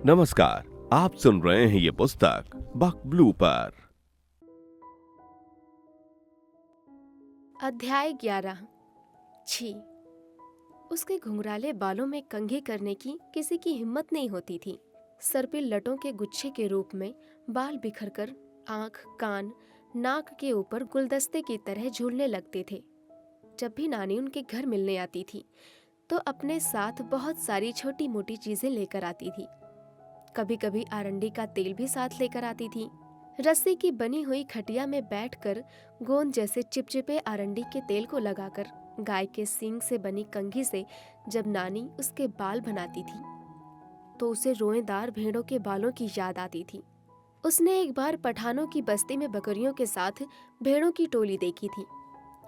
नमस्कार, आप सुन रहे हैं ये पुस्तक बक ब्लू पर। अध्याय 11। छी। उसके घुंघराले बालों में कंघी करने की किसी की हिम्मत नहीं होती थी। सर पे लटों के गुच्छे के रूप में बाल बिखरकर आंख, कान, नाक के ऊपर गुलदस्ते की तरह झूलने लगते थे। जब भी नानी उनके घर मिलने आती थी तो अपने साथ बहुत सारी छोटी मोटी चीजें लेकर आती थी। कभी कभी आरंडी का तेल भी साथ लेकर आती थी। रस्सी की बनी हुई खटिया में बैठकर गोंद जैसे चिपचिपे आरंडी के तेल को लगाकर गाय के सींग से बनी कंघी से जब नानी उसके बाल बनाती थी तो उसे रोएदार भेड़ों के बालों की याद आती थी। उसने एक बार पठानों की बस्ती में बकरियों के साथ भेड़ों की टोली देखी थी।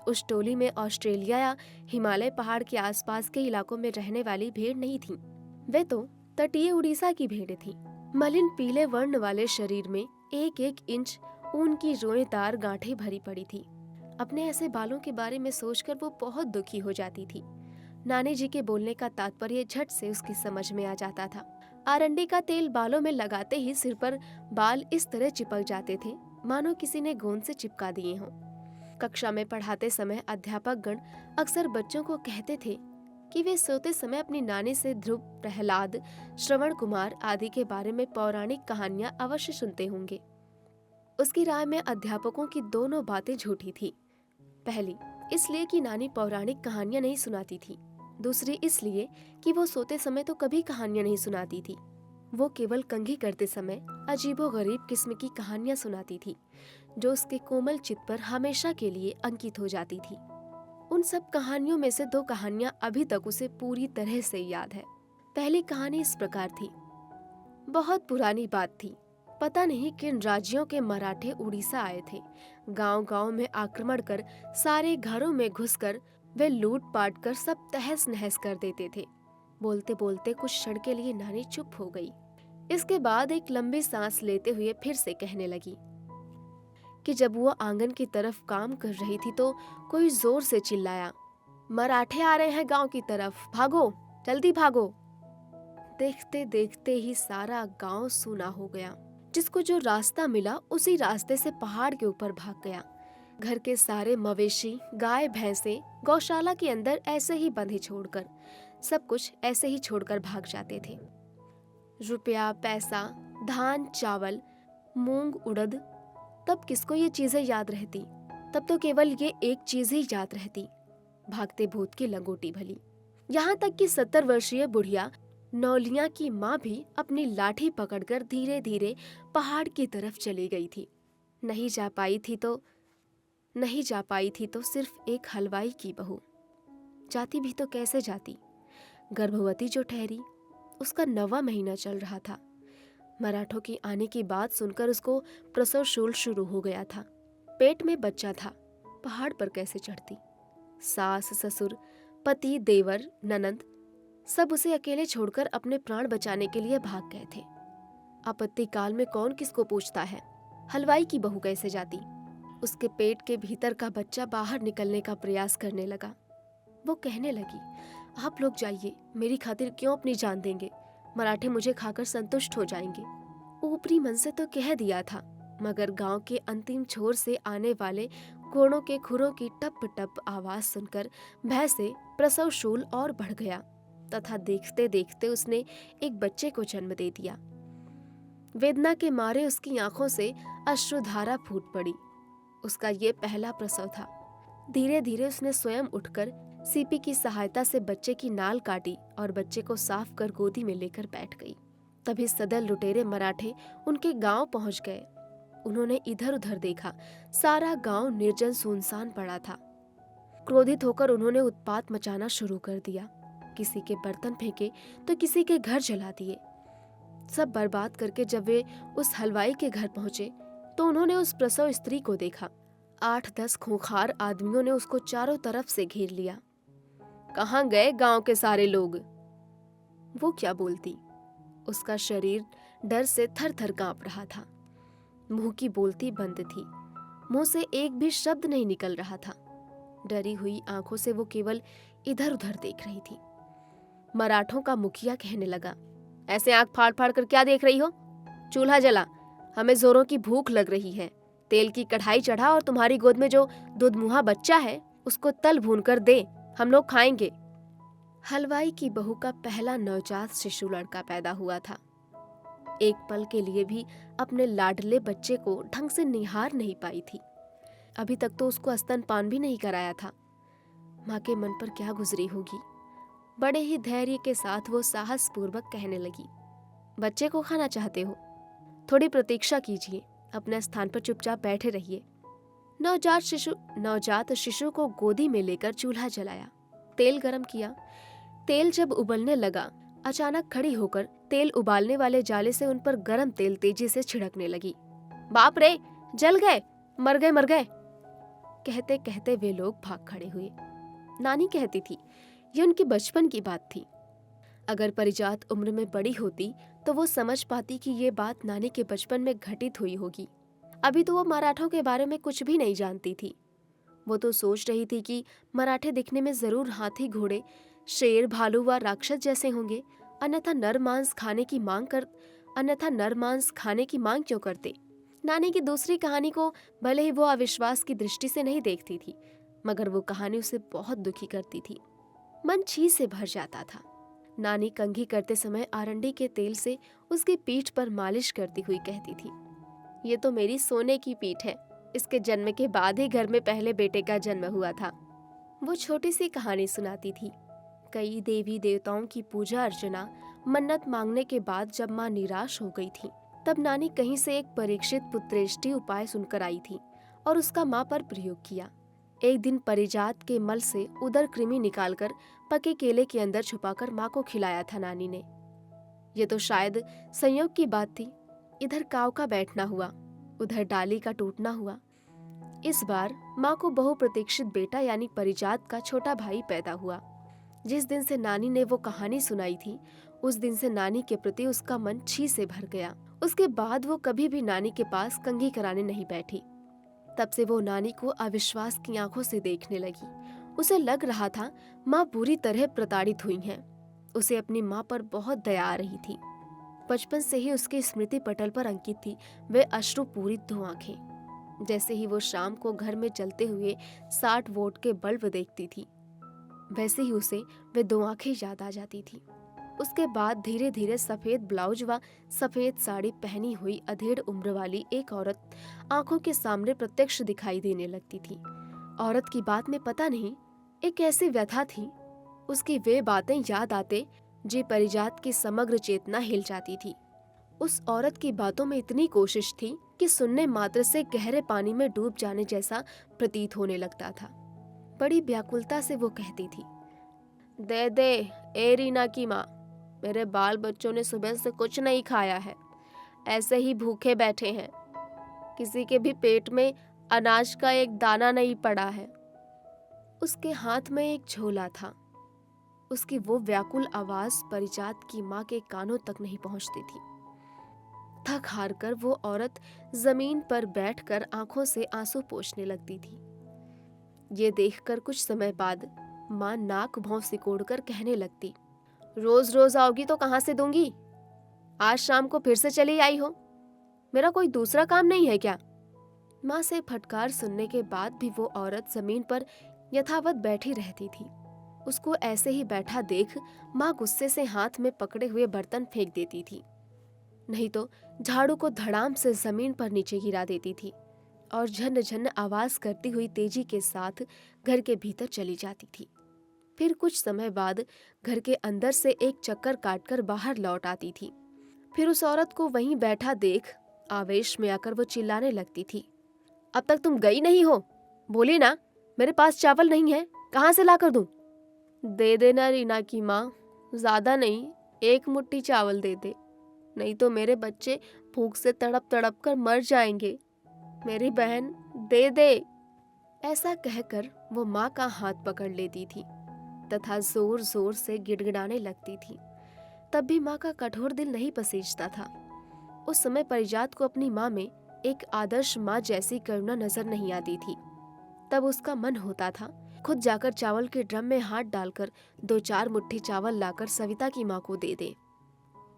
उस टोली में ऑस्ट्रेलिया या हिमालय पहाड़ के आसपास के इलाकों में रहने वाली भेड़ नहीं थी। वे तो तटीय उड़ीसा की भेड़ें थीं। मलिन पीले वर्ण वाले शरीर में एक एक इंच ऊन की रोएदार गांठें भरी पड़ी थी। अपने ऐसे बालों के बारे में सोचकर वो बहुत दुखी हो जाती थी। नानी जी के बोलने का तात्पर्य झट से उसकी समझ में आ जाता था। आरंडी का तेल बालों में लगाते ही सिर पर बाल इस तरह चिपक जाते थे मानो किसी ने गोंद से चिपका दिए हों। कक्षा में पढ़ाते समय अध्यापक गण अक्सर बच्चों को कहते थे कि वे सोते समय अपनी नानी से ध्रुव, प्रहलाद, श्रवण कुमार आदि के बारे में पौराणिक कहानियां अवश्य सुनते होंगे। उसकी राय में अध्यापकों की दोनों बातें झूठी थी। पहली इसलिए कि नानी पौराणिक कहानियां नहीं सुनाती थी। दूसरी इसलिए कि वो सोते समय तो कभी कहानियां नहीं सुनाती थी। वो केवल कंघी करते समय अजीबोगरीब किस्म की कहानियां सुनाती थी जो उसके कोमल चित्त पर हमेशा के लिए अंकित हो जाती थी। उन सब कहानियों में से 2 कहानियां अभी तक उसे पूरी तरह से याद है। पहली कहानी इस प्रकार थी। बहुत पुरानी बात थी। पता नहीं किन राज्यों के मराठे उड़ीसा आए थे। गांव-गांव में आक्रमण कर सारे घरों में घुसकर वे लूट पाट कर सब तहस नहस कर देते थे। बोलते बोलते कुछ क्षण के लिए नानी चुप हो गई। इसके बाद एक लंबी सांस लेते हुए फिर से कहने लगी कि जब वो आंगन की तरफ काम कर रही थी तो कोई जोर से चिल्लाया, मराठे आ रहे हैं गांव की तरफ, भागो, जल्दी भागो। देखते देखते ही सारा गांव सूना हो गया। जिसको जो रास्ता मिला उसी रास्ते से पहाड़ के ऊपर भाग गया। घर के सारे मवेशी, गाय, भैंसे गौशाला के अंदर ऐसे ही बंधे छोड़कर, सब कुछ ऐसे ही छोड़कर भाग जाते थे। रुपया, पैसा, धान, चावल, मूंग, उड़द, तब किसको ये चीजें याद रहती? तब तो केवल ये एक चीज ही याद रहती, भागते भूत की लंगोटी भली। यहाँ तक कि 70 वर्षीय बुढ़िया नौलिया की माँ भी अपनी लाठी पकड़कर धीरे धीरे पहाड़ की तरफ चली गई थी। नहीं जा पाई थी तो सिर्फ एक हलवाई की बहू। जाती भी तो कैसे जाती? गर्भवती जो ठहरी, उसका 9वां महीना चल रहा था। मराठों की आने की बात सुनकर उसको प्रसव शूल शुरू हो गया था। पेट में बच्चा था, पहाड़ पर कैसे चढ़ती? सास, ससुर, पति, देवर, ननंद सब उसे अकेले छोड़कर अपने प्राण बचाने के लिए भाग गए थे। आपत्ति काल में कौन किसको पूछता है? हलवाई की बहू कैसे जाती? उसके पेट के भीतर का बच्चा बाहर निकलने का प्रयास करने लगा। वो कहने लगी, आप लोग जाइए, मेरी खातिर क्यों अपनी जान देंगे? मराठे मुझे खाकर संतुष्ट हो जाएंगे। ऊपरी मन से तो कह दिया था, मगर गांव के अंतिम छोर से आने वाले घोड़ों के खुरों की टप टप आवाज सुनकर भय से प्रसव शूल और बढ़ गया तथा देखते देखते उसने एक बच्चे को जन्म दे दिया। वेदना के मारे उसकी आंखों से अश्रुधारा फूट पड़ी। उसका ये पहला प्रसव था। धीरे धीरे उसने स्वयं उठकर सीपी की सहायता से बच्चे की नाल काटी और बच्चे को साफ कर गोदी में लेकर बैठ गई। तभी सदल लुटेरे मराठे उनके गांव पहुंच गए। उन्होंने इधर उधर देखा, सारा गांव निर्जन सुनसान पड़ा था। क्रोधित होकर उन्होंने उत्पात मचाना शुरू कर दिया। किसी के बर्तन फेंके तो किसी के घर जला दिए। सब बर्बाद करके जब वे उस हलवाई के घर पहुंचे तो उन्होंने उस प्रसव स्त्री को देखा। 8-10 खूंखार आदमियों ने उसको चारों तरफ से घेर लिया। कहाँ गए गांव के सारे लोग? वो क्या बोलती? उसका शरीर डर से थर थर कांप रहा था। मुंह की बोलती बंद थी। मुंह से एक भी शब्द नहीं निकल रहा था। डरी हुई आंखों से वो केवल इधर उधर देख रही थी। मराठों का मुखिया कहने लगा, ऐसे आंख फाड़ फाड़ कर क्या देख रही हो? चूल्हा जला, हमें जोरों की भूख लग रही है। तेल की कढ़ाई चढ़ा और तुम्हारी गोद में जो दूधमुहा बच्चा है उसको तल भून कर दे, हम लोग खाएंगे। हलवाई की बहू का पहला नवजात शिशु लड़का पैदा हुआ था। एक पल के लिए भी अपने लाडले बच्चे को ढंग से निहार नहीं पाई थी। अभी तक तो उसको स्तनपान भी नहीं कराया था। माँ के मन पर क्या गुजरी होगी। बड़े ही धैर्य के साथ वो साहस पूर्वक कहने लगी, बच्चे को खाना चाहते हो? थोड़ी प्रतीक्षा कीजिए, अपने स्थान पर चुपचाप बैठे रहिए। नवजात शिशु को गोदी में लेकर चूल्हा जलाया, तेल गरम किया। तेल जब उबलने लगा, अचानक खड़ी होकर तेल उबालने वाले जाले से उन पर गरम तेल तेजी से छिड़कने लगी। बाप रे, जल गए, मर गए मर गए। कहते कहते वे लोग भाग खड़े हुए। नानी कहती थी, ये उनकी बचपन की बात थी। अगर परिजात उम्र में बड़ी होती तो वो समझ पाती कि ये बात नानी के बचपन में घटित हुई होगी। अभी तो वो मराठों के बारे में कुछ भी नहीं जानती थी। वो तो सोच रही थी कि मराठे दिखने में जरूर हाथी, घोड़े, शेर, भालू व राक्षस जैसे होंगे, अन्यथा नर मांस खाने की मांग क्यों करते। नानी की दूसरी कहानी को भले ही वो अविश्वास की दृष्टि से नहीं देखती थी, मगर वो कहानी उसे बहुत दुखी करती थी। मन छी से भर जाता था। नानी कंघी करते समय आरंडी के तेल से उसकी पीठ पर मालिश करती हुई कहती थी, ये तो मेरी सोने की पीठ है। इसके जन्म के बाद ही घर में पहले बेटे का जन्म हुआ था। वो छोटी सी कहानी सुनाती थी। कई देवी देवताओं की पूजा अर्चना, मन्नत मांगने के बाद जब माँ निराश हो गई थी, तब नानी कहीं से एक परीक्षित पुत्रेष्टि उपाय सुनकर आई थी और उसका माँ पर प्रयोग किया। एक दिन परिजात के मल से उदर कृमि निकालकर पके केले के अंदर छुपाकर माँ को खिलाया था नानी ने। ये तो शायद संयोग की बात थी। इधर काव का बैठना हुआ, उधर डाली का टूटना हुआ। इस बार माँ को बहुप्रतीक्षित बेटा यानी परिजात का छोटा भाई पैदा हुआ। जिस दिन से नानी ने वो कहानी सुनाई थी, उस दिन से नानी के प्रति उसका मन छी से भर गया। उसके बाद वो कभी भी नानी के पास कंघी कराने नहीं बैठी। तब से वो नानी को अविश्वास की आंखों से देखने लगी। उसे लग रहा था माँ बुरी तरह प्रताड़ित हुई हैं। उसे अपनी माँ पर बहुत दया आ रही थी। बचपन से ही उसकी स्मृति पटल पर अंकित थी वे अश्रुपूरित दो आंखें। जैसे ही वो शाम को घर में जलते हुए 60 वोल्ट के बल्ब देखती थी, वैसे ही उसे वे दो आंखें याद आ जाती थी। उसके बाद धीरे धीरे सफेद ब्लाउज व सफेद साड़ी पहनी हुई अधेड़ उम्र वाली एक औरत आंखों के सामने प्रत्यक्ष दिखाई देने लगती थी। औरत की बात में पता नहीं एक ऐसी व्यथा थी। उसकी वे बातें याद आते जी परिजात की समग्र चेतना हिल जाती थी। उस औरत की बातों में इतनी कोशिश थी कि सुनने मात्र से गहरे पानी में डूब जाने जैसा प्रतीत होने लगता था। बड़ी व्याकुलता से वो कहती थी, दे दे ए रीना की माँ, मेरे बाल बच्चों ने सुबह से कुछ नहीं खाया है, ऐसे ही भूखे बैठे हैं। किसी के भी पेट में अनाज का एक दाना नहीं पड़ा है। उसके हाथ में एक झोला था। उसकी वो व्याकुल आवाज परिजात की माँ के कानों तक नहीं पहुंचती थी। थक हार कर वो औरत जमीन पर बैठकर आंखों से आंसू पोंछने लगती थी। ये देखकर कुछ समय बाद माँ नाक भौं सिकोड़कर कहने लगती, रोज रोज आओगी तो कहाँ से दूंगी? आज शाम को फिर से चली आई हो, मेरा कोई दूसरा काम नहीं है क्या? माँ से फटकार सुनने के बाद भी वो औरत जमीन पर यथावत बैठी रहती थी। उसको ऐसे ही बैठा देख माँ गुस्से से हाथ में पकड़े हुए बर्तन फेंक देती थी, नहीं तो झाड़ू को धड़ाम से जमीन पर नीचे गिरा देती थी और झन झन आवाज करती हुई तेजी के साथ घर के भीतर चली जाती थी। फिर कुछ समय बाद घर के अंदर से एक चक्कर काटकर बाहर लौट आती थी। फिर उस औरत को वहीं बैठा देख आवेश में आकर वो चिल्लाने लगती थी, अब तक तुम गई नहीं हो? बोली ना, मेरे पास चावल नहीं है, कहाँ से लाकर दूं? दे देना रीना की माँ, ज्यादा नहीं, 1 मुट्ठी चावल दे दे, नहीं तो मेरे बच्चे भूख से तड़प तड़प कर मर जाएंगे। मेरी बहन दे दे। ऐसा कहकर वो माँ का हाथ पकड़ लेती थी तथा जोर जोर से गिड़गिड़ाने लगती थी। तब भी माँ का कठोर दिल नहीं पसीजता था। उस समय परिजात को अपनी माँ में एक आदर्श माँ जैसी करुणा नजर नहीं आती थी। तब उसका मन होता था खुद जाकर चावल के ड्रम में हाथ डालकर 2-4 मुट्ठी चावल लाकर सविता की माँ को दे दे।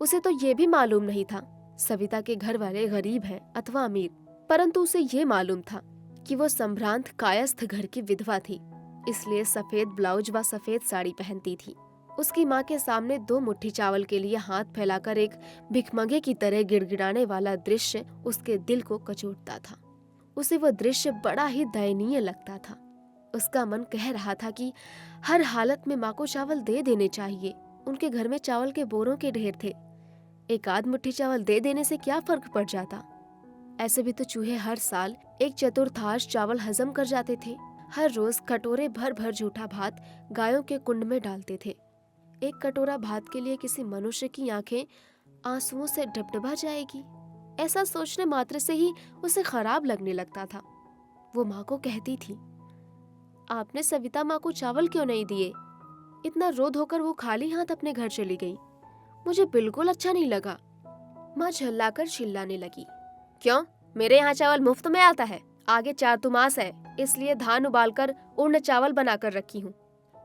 उसे तो ये भी मालूम नहीं था सविता के घर वाले गरीब हैं अथवा अमीर, परंतु उसे ये मालूम था कि वो संभ्रांत कायस्थ घर की विधवा थी, इसलिए सफेद ब्लाउज व सफेद साड़ी पहनती थी। उसकी माँ के सामने 2 मुट्ठी चावल के लिए हाथ फैलाकर एक भिखमंगे की तरह गिड़गिड़ाने वाला दृश्य उसके दिल को कचोटता था। उसे वह दृश्य बड़ा ही दयनीय लगता था। उसका मन कह रहा था कि हर हालत में माँ को चावल दे देने चाहिए। उनके घर में चावल के बोरों के ढेर थे, एक आध मुट्ठी चावल दे देने से क्या फर्क पड़ जाता। ऐसे भी तो चूहे हर साल 1 चतुर्थांश चावल हजम कर जाते थे। हर रोज कटोरे भर भर जूठा भात गायों के कुंड में डालते थे। एक कटोरा भात के लिए किसी मनुष्य की आंखें आंसुओं से डबडबा जाएगी, ऐसा सोचने मात्र से ही उसे खराब लगने लगता था। वो माँ को कहती थी, आपने सविता माँ को चावल क्यों नहीं दिए? इतना रो धोकर वो खाली हाथ अपने घर चली गई। मुझे बिल्कुल अच्छा नहीं लगा। माँ झल्लाकर चिल्लाने लगी, क्यों? मेरे यहाँ चावल मुफ्त में आता है। आगे चातुर्मास है, इसलिए धान उबालकर उड़न चावल बनाकर रखी हूँ।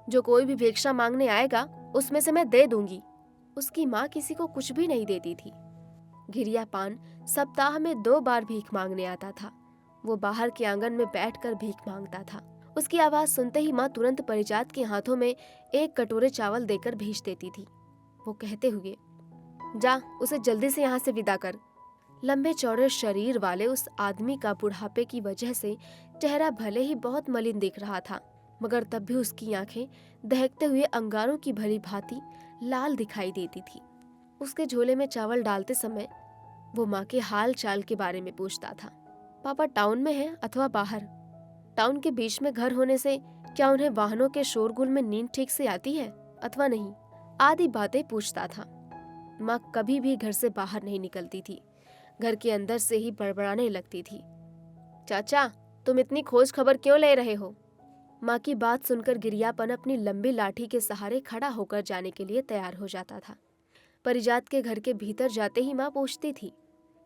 जो कोई भी भिक्षा मांगने आएगा उसमें से मैं दे दूंगी। उसकी माँ किसी को कुछ भी नहीं देती थी। गिरियापान सप्ताह में 2 बार भीख मांगने आता था। वो बाहर के आंगन में बैठकर भीख मांगता था। उसकी आवाज सुनते ही माँ तुरंत परिजात के हाथों में 1 कटोरे चावल देकर भेज देती थी, वो कहते हुए, जा उसे जल्दी से यहाँ से विदा कर। लंबे चौड़े शरीर वाले उस आदमी का बुढ़ापे की वजह से चेहरा भले ही बहुत मलिन दिख रहा था, मगर तब भी उसकी आंखें दहकते हुए अंगारों की भली भांति लाल दिखाई देती थी। उसके झोले में चावल डालते समय वो माँ के हाल चाल के बारे में पूछता था। पापा टाउन में हैं अथवा बाहर? टाउन के बीच में घर होने से क्या उन्हें वाहनों के शोरगुल में नींद ठीक से आती है अथवा नहीं, आदि बातें पूछता था। माँ कभी भी घर से बाहर नहीं निकलती थी, घर के अंदर से ही बड़बड़ाने लगती थी। चाचा, तुम इतनी खोज खबर क्यों ले रहे हो? माँ की बात सुनकर गिरियापन अपनी लंबी लाठी के सहारे खड़ा होकर जाने के लिए तैयार हो जाता था। परिजात के घर के भीतर जाते ही माँ पूछती थी,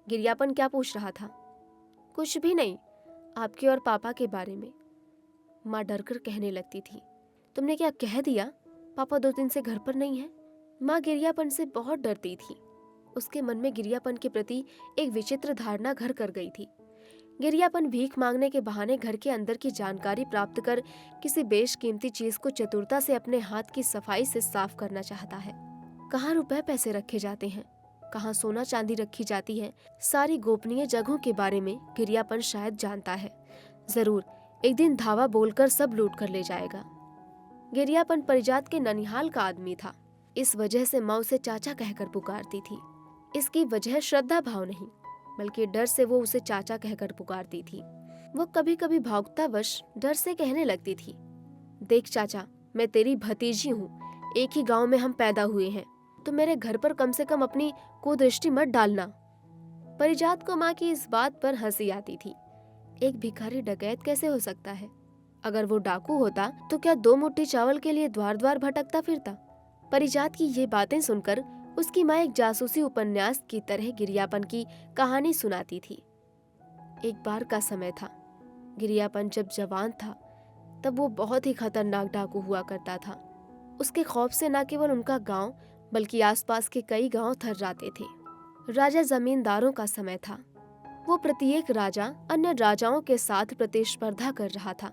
गिरियापन क्या पूछ रहा था? कुछ भी नहीं, आपके और पापा के बारे में। माँ डरकर कहने लगती थी, तुमने क्या कह दिया? पापा 2 दिन से घर पर नहीं है। माँ गिरियापन से बहुत डरती थी। उसके मन में गिरियापन के प्रति एक विचित्र धारणा घर कर गई थी। गिरियापन भीख मांगने के बहाने घर के अंदर की जानकारी प्राप्त कर किसी बेशकीमती चीज को चतुरता से अपने हाथ की सफाई से साफ करना चाहता है। कहाँ रुपए पैसे रखे जाते हैं, कहाँ सोना चांदी रखी जाती है, सारी गोपनीय जगहों के बारे में गिरियापन शायद जानता है। जरूर एक दिन धावा बोलकर सब लूट कर ले जाएगा। गिरियापन परिजात के ननिहाल का आदमी था, इस वजह से माँ उसे चाचा कहकर पुकारती थी। इसकी वजह श्रद्धा भाव नहीं, बल्कि डर से वो उसे चाचा कहकर पुकारती थी। वो कभी कभी भावुकतावश डर से कहने लगती थी, देख चाचा, मैं तेरी भतीजी हूँ, एक ही गांव में हम पैदा हुए हैं, तो मेरे घर पर कम से कम अपनी कुदृष्टि मत डालना। परिजात को माँ की इस बात पर हंसी आती थी। एक भिखारी डकैत कैसे हो सकता है? अगर वो डाकू होता तो क्या 2 मुट्ठी चावल के लिए द्वार द्वार भटकता फिरता? परिजात की ये बातें सुनकर उसकी माँ एक जासूसी उपन्यास की तरह गिरियापन की कहानी सुनाती थी। एक बार का समय था, गिरियापन जब जवान था तब वो बहुत ही खतरनाक डाकू हुआ करता था। उसके खौफ से न केवल उनका गांव बल्कि आसपास के कई गांव थर्राते थे। राजा जमींदारों का समय था। वो प्रत्येक राजा अन्य राजाओं के साथ प्रतिस्पर्धा कर रहा था,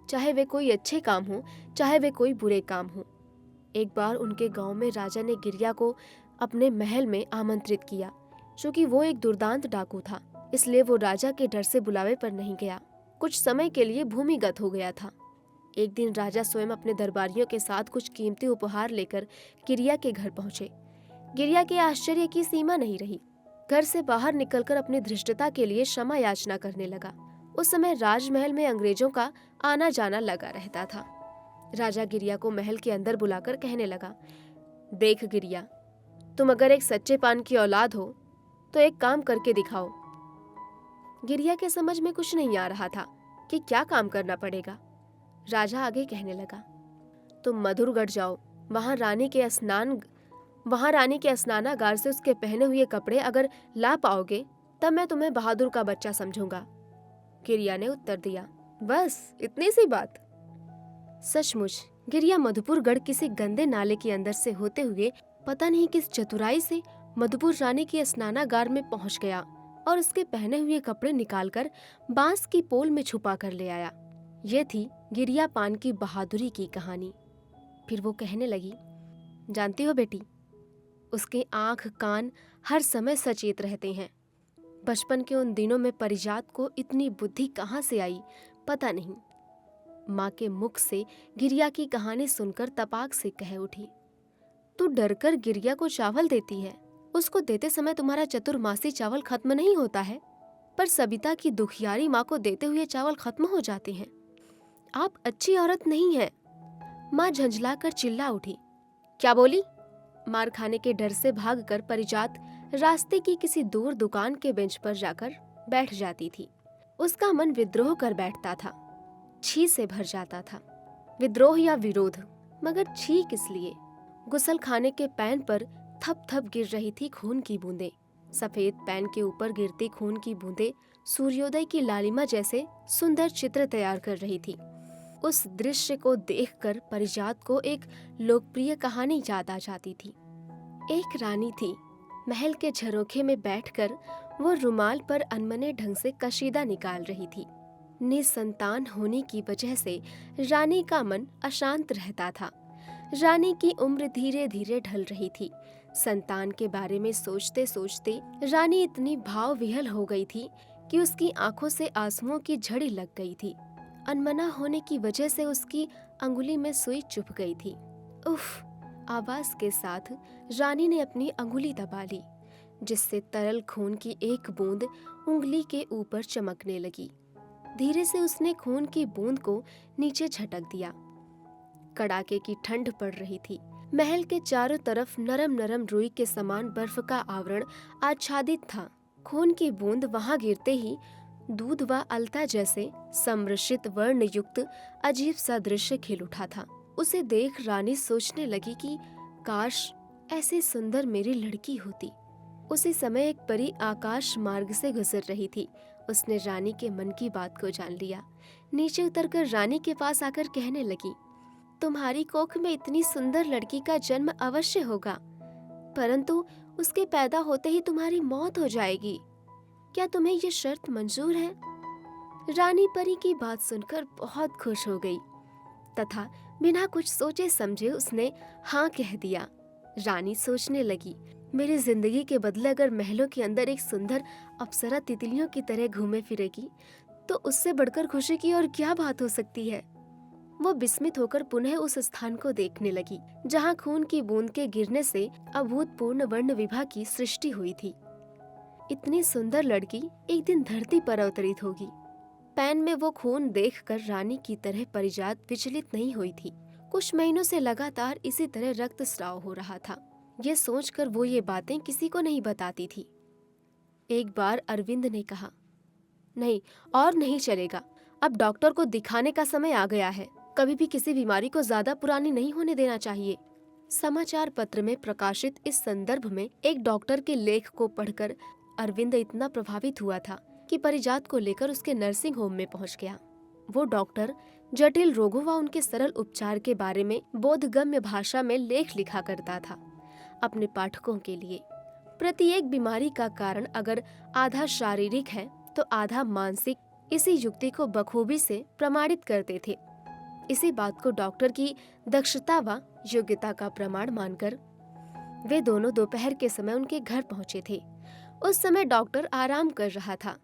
चाहे वे कोई अच्छे काम हो चाहे वे कोई बुरे काम हो। एक बार उनके गांव में राजा ने गिरिया को अपने महल में आमंत्रित किया। चूंकि वो एक दुर्दांत डाकू था, इसलिए वो राजा के डर से बुलावे पर नहीं गया। कुछ समय के लिए भूमिगत हो गया था। एक दिन राजा स्वयं अपने दरबारियों के साथ कुछ कीमती उपहार लेकर गिरिया के घर पहुंचे। गिरिया के आश्चर्य की सीमा नहीं रही। घर से बाहर निकलकर अपनी धृष्टता के लिए क्षमा याचना करने लगा। उस समय राजमहल में अंग्रेजों का आना जाना लगा रहता था। राजा गिरिया को महल के अंदर बुलाकर कहने लगा, देख गिरिया, तुम अगर एक सच्चे पान की औलाद हो तो एक काम करके दिखाओ। गिरिया के समझ में कुछ नहीं आ रहा था कि क्या काम करना पड़ेगा। राजा आगे कहने लगा, तुम मधुरगढ़ जाओ, वहां रानी के स्नानागार से उसके पहने हुए कपड़े अगर ला पाओगे तब मैं तुम्हें बहादुर का बच्चा समझूंगा। गिरिया ने उत्तर दिया, बस इतनी सी बात। सचमुच गिरिया मधुपुरगढ़ किसी गंदे नाले के अंदर से होते हुए पता नहीं किस चतुराई से मधुपुर रानी के स्नानागार में पहुंच गया और उसके पहने हुए कपड़े निकालकर बांस की पोल में छुपा कर ले आया। ये थी गिरिया पान की बहादुरी की कहानी। फिर वो कहने लगी, जानती हो बेटी, उसके आंख कान हर समय सचेत रहते हैं। बचपन के उन दिनों में परिजात को इतनी बुद्धि कहाँ से आई पता नहीं। माँ के मुख से गिरिया की कहानी सुनकर तपाक से कह उठी, तू डरकर गिरिया को चावल देती है। उसको देते समय तुम्हारा चतुर्मासी चावल खत्म नहीं होता है, पर सबिता की दुखियारी माँ को देते हुए चावल खत्म हो जाते हैं। आप अच्छी औरत नहीं है। माँ झंझलाकर चिल्ला उठी। क्या बोली? मार खाने के डर से भागकर परिजात रास्ते की किसी दूर दुकान के बेंच पर जाकर बैठ जाती थी। उसका मन विद्रोह कर बैठता था, छी से भर जाता था। विद्रोह या विरोध, मगर छी किस लिए? गुसल खाने के पैन पर थप थप गिर रही थी खून की बूंदें। सफेद पैन के ऊपर गिरती खून की बूंदें सूर्योदय की लालिमा जैसे सुंदर चित्र तैयार कर रही थी। उस दृश्य को देखकर परिजात को एक लोकप्रिय कहानी याद आ जाती थी। एक रानी थी। महल के झरोखे में बैठकर वो रुमाल पर अनमने ढंग से कशीदा निकाल रही थी। निसंतान होने की वजह से रानी का मन अशांत रहता था। रानी की उम्र धीरे धीरे ढल रही थी। संतान के बारे में सोचते सोचते रानी इतनी भाव विह्वल हो गई थी कि उसकी आंखों से आंसुओं की झड़ी लग गई थी। अनमना होने की वजह से उसकी अंगुली में सुई चुभ गई थी। उफ! आवाज के साथ रानी ने अपनी अंगुली दबा ली, जिससे तरल खून की एक बूंद उंगली के ऊपर चमकने लगी। धीरे से उसने खून की बूंद को नीचे झटक दिया। कड़ाके की ठंड पड़ रही थी। महल के चारों तरफ नरम नरम रुई के समान बर्फ का आवरण आच्छादित था। खून की बूंद वहां गिरते ही दूध व अलता जैसे सम्मिश्रित वर्ण युक्त अजीब सा दृश्य खिल उठा था। उसे देख रानी सोचने लगी कि काश ऐसी सुंदर मेरी लड़की होती। उसी समय एक परी आकाश मार्ग से गुजर रही थी। उसने रानी के मन की बात को जान लिया। नीचे उतरकर रानी के पास आकर कहने लगी, तुम्हारी कोख में इतनी सुंदर लड़की का जन्म अवश्य होगा, परंतु उसके पैदा होते ही तुम्हारी मौत हो जाएगी। क्या तुम्हें ये शर्त मंजूर है? रानी परी की बात सुनकर बहुत खुश हो गई तथा बिना कुछ सोचे समझे उसने हाँ कह दिया। रानी सोचने लगी, मेरी जिंदगी के बदले अगर महलों के अंदर एक सुंदर अप्सरा तितलियों की तरह घूमे फिरेगी तो उससे बढ़कर खुशी की और क्या बात हो सकती है। वो विस्मित होकर पुनः उस स्थान को देखने लगी जहाँ खून की बूंद के गिरने से अभूतपूर्ण वर्ण विभा की सृष्टि हुई थी। इतनी सुंदर लड़की एक दिन धरती पर अवतरित होगी। पैन में वो खून देखकर रानी की तरह परिजात विचलित नहीं हुई थी। कुछ महीनों से लगातार इसी तरह रक्तस्राव हो रहा था। ये सोचकर वो ये बातें किसी को नहीं बताती थी। एक बार अरविंद ने कहा, नहीं और नहीं चलेगा, अब डॉक्टर को दिखाने का समय आ गया है। कभी भी किसी बीमारी को ज्यादा पुरानी नहीं होने देना चाहिए। समाचार पत्र में प्रकाशित इस संदर्भ में एक डॉक्टर के लेख को पढ़कर अरविंद इतना प्रभावित हुआ था कि परिजात को लेकर उसके नर्सिंग होम में पहुंच गया। वो डॉक्टर जटिल रोगों व उनके सरल उपचार के बारे में बोधगम्य भाषा में लेख लिखा करता था अपने पाठकों के लिए। प्रत्येक बीमारी का कारण अगर आधा शारीरिक है तो आधा मानसिक, इसी युक्ति को बखूबी से प्रमाणित करते थे। इसी बात को डॉक्टर की दक्षता व योग्यता का प्रमाण मानकर वे दोनों दोपहर के समय उनके घर पहुंचे थे। उस समय डॉक्टर आराम कर रहा था।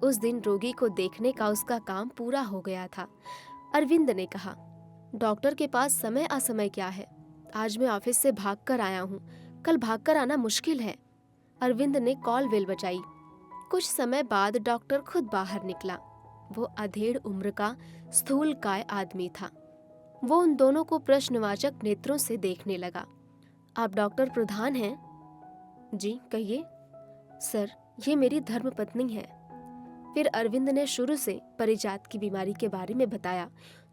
उस दिन रोगी को देखने का उसका काम पूरा हो गया था। अरविंद ने कहा, डॉक्टर के पास समय असमय क्या है? आज मैं ऑफिस से भागकर आया हूँ, कल भागकर आना मुश्किल है। अरविंद ने कॉल बेल बजाई। कुछ समय बाद डॉक्टर खुद बाहर निकला। वो अधेड़ उम्र का स्थूलकाय आदमी था। वो उन दोनों को प्रश्नवाचक नेत्रों से देखने लगा। आप डॉक्टर प्रधान हैं? जी कहिए। सर, ये मेरी धर्मपत्नी है। फिर अरविंद ने शुरू से परिजात की बीमारी के बारे में बताया।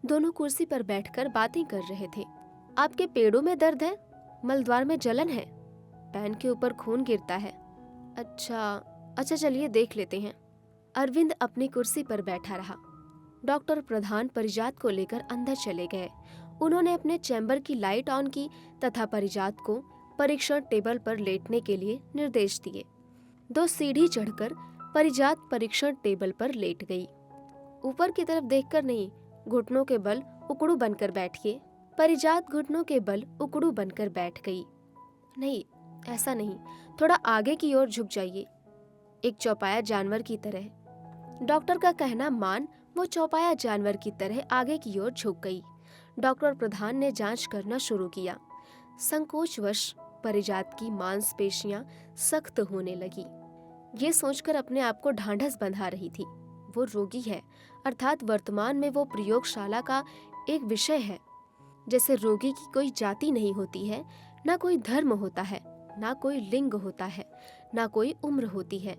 दोनों कुर्सी पर बैठकर बातें कर रहे थे। आपके पेड़ों में दर्द है, मलद्वार में जलन है, पैन के ऊपर खून गिरता है। अच्छा चलिए देख लेते हैं। अरविंद अपनी कुर्सी पर बैठा रहा। डॉक्टर प्रधान परिजात को लेकर अंदर चले गए। उन्होंने अपने चैम्बर की लाइट ऑन की तथा परिजात को परीक्षण टेबल पर लेटने के लिए निर्देश दिए। 2 सीढ़ी चढ़कर परिजात परीक्षण टेबल पर लेट गई। ऊपर की तरफ देखकर नहीं, घुटनों के बल उकड़ू बनकर बैठिए। परिजात घुटनों के बल उकड़ू बनकर बैठ गई। नहीं, ऐसा नहीं, थोड़ा आगे की ओर झुक जाइए, एक चौपाया जानवर की तरह। डॉक्टर का कहना मान वो चौपाया जानवर की तरह आगे की ओर झुक गई। डॉक्टर प्रधान ने जांच करना शुरू किया। संकोचवश परिजात की मांसपेशियां सख्त होने लगी। ये सोचकर अपने आप को ढांढस बंधा रही थी, वो रोगी है, अर्थात वर्तमान में वो प्रयोगशाला का एक विषय है। जैसे रोगी की कोई जाति नहीं होती है, ना कोई धर्म होता है, ना कोई लिंग होता है, ना कोई उम्र होती है,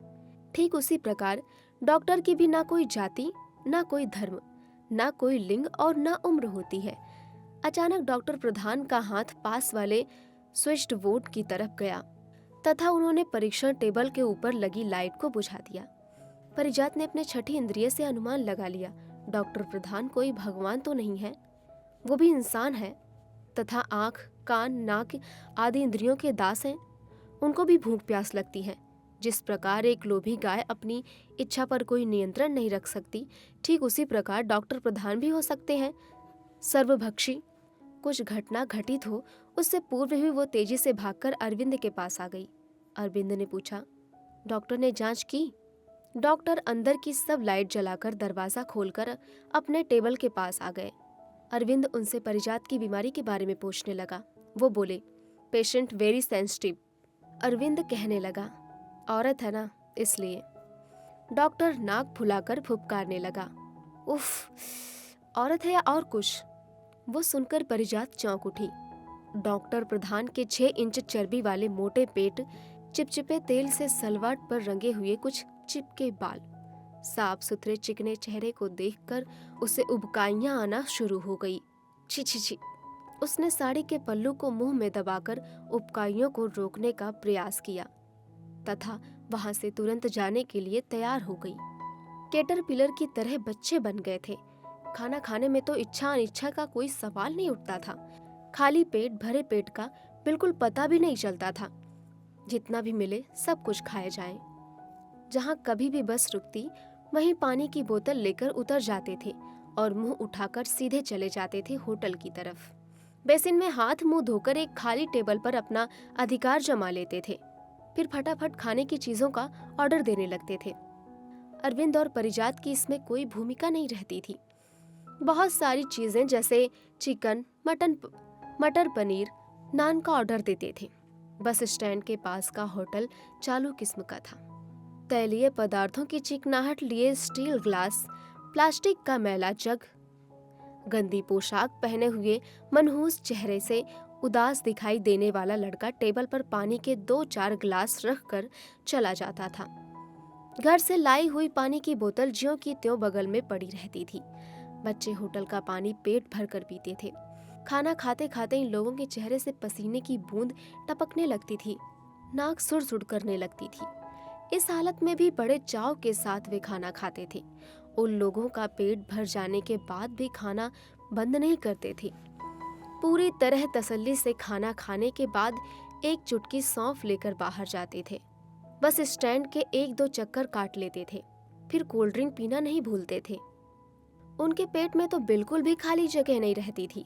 ठीक उसी प्रकार डॉक्टर की भी ना कोई जाति, ना कोई धर्म, ना कोई लिंग और ना उम्र होती है। अचानक डॉक्टर प्रधान का हाथ पास वाले स्विच बोर्ड की तरफ गया तथा उन्होंने परीक्षण टेबल के ऊपर लगी लाइट को बुझा दिया। परिजात ने अपने छठी इंद्रिय से अनुमान लगा लिया, डॉक्टर प्रधान कोई भगवान तो नहीं है, वो भी इंसान है तथा आंख, कान, नाक आदि इंद्रियों के दास हैं। उनको भी भूख प्यास लगती है। जिस प्रकार एक लोभी गाय अपनी इच्छा पर कोई नियंत्रण नहीं रख सकती, ठीक उसी प्रकार डॉक्टर प्रधान भी हो सकते हैं सर्वभक्षी। कुछ घटना घटित हो उससे पूर्व ही वो तेजी से भागकर अरविंद के पास आ गई। अरविंद ने पूछा, डॉक्टर ने जांच की? डॉक्टर अंदर की सब लाइट जलाकर दरवाजा खोलकर अपने टेबल के पास आ गए। अरविंद उनसे परिजात की बीमारी के बारे में पूछने लगा। वो बोले, पेशेंट वेरी सेंसिटिव। अरविंद कहने लगा, औरत है ना, इसलिए। डॉक्टर नाक फुलाकर फुफकारने लगा, उफ, औरत है या और कुछ? वो सुनकर परिजात चौंक उठी। डॉक्टर प्रधान के 6 इंच चर्बी वाले मोटे पेट, चिपचिपे तेल से सलवाट पर रंगे हुए कुछ चिपके बाल, साफ सुथरे चिकने चेहरे को देखकर उसे उबकाइयां आना शुरू हो गई। छी छी छी। उसने साड़ी के पल्लू को मुंह में दबाकर उबकाइयों को रोकने का प्रयास किया तथा वहां से तुरंत जाने के लिए तैयार हो गई। कैटरपिलर की तरह बच्चे बन गए थे। खाना खाने में तो इच्छा अनिच्छा का कोई सवाल नहीं उठता था। खाली पेट भरे पेट का बिल्कुल पता भी नहीं चलता था। जितना भी मिले सब कुछ खाए जाए। जहाँ कभी भी बस रुकती वहीं पानी की बोतल लेकर उतर जाते थे और मुंह उठाकर सीधे चले जाते थे होटल की तरफ। बेसिन में हाथ मुंह धोकर एक खाली टेबल पर अपना अधिकार जमा लेते थे, फिर फटाफट खाने की चीजों का ऑर्डर देने लगते थे। अरविंद और परिजात की इसमें कोई भूमिका नहीं रहती थी। बहुत सारी चीजें जैसे चिकन, मटर पनीर, नान का ऑर्डर देते थे। बस स्टैंड के पास का होटल चालू किस्म का था। तैलीय पदार्थों की चिकनाहट लिए स्टील ग्लास, प्लास्टिक का मैला जग, गंदी पोशाक पहने हुए मनहूस चेहरे से उदास दिखाई देने वाला लड़का टेबल पर पानी के 2-4 ग्लास रखकर चला जाता था। घर से लाई हुई पानी की बोतल ज्यों की त्यों बगल में पड़ी रहती थी। बच्चे होटल का पानी पेट भर कर पीते थे। खाना खाते खाते इन लोगों के चेहरे से पसीने की बूंद टपकने लगती थी, नाक सुड़-सुड़ करने लगती थी। इस हालत में भी बड़े चाव के साथ वे खाना खाते थे। उन लोगों का पेट भर जाने के बाद भी खाना बंद नहीं करते थे। पूरी तरह तसल्ली से खाना खाने के बाद एक चुटकी सौंफ लेकर बाहर जाते थे। बस स्टैंड के 1-2 चक्कर काट लेते थे, फिर कोल्ड ड्रिंक पीना नहीं भूलते थे। उनके पेट में तो बिल्कुल भी खाली जगह नहीं रहती थी,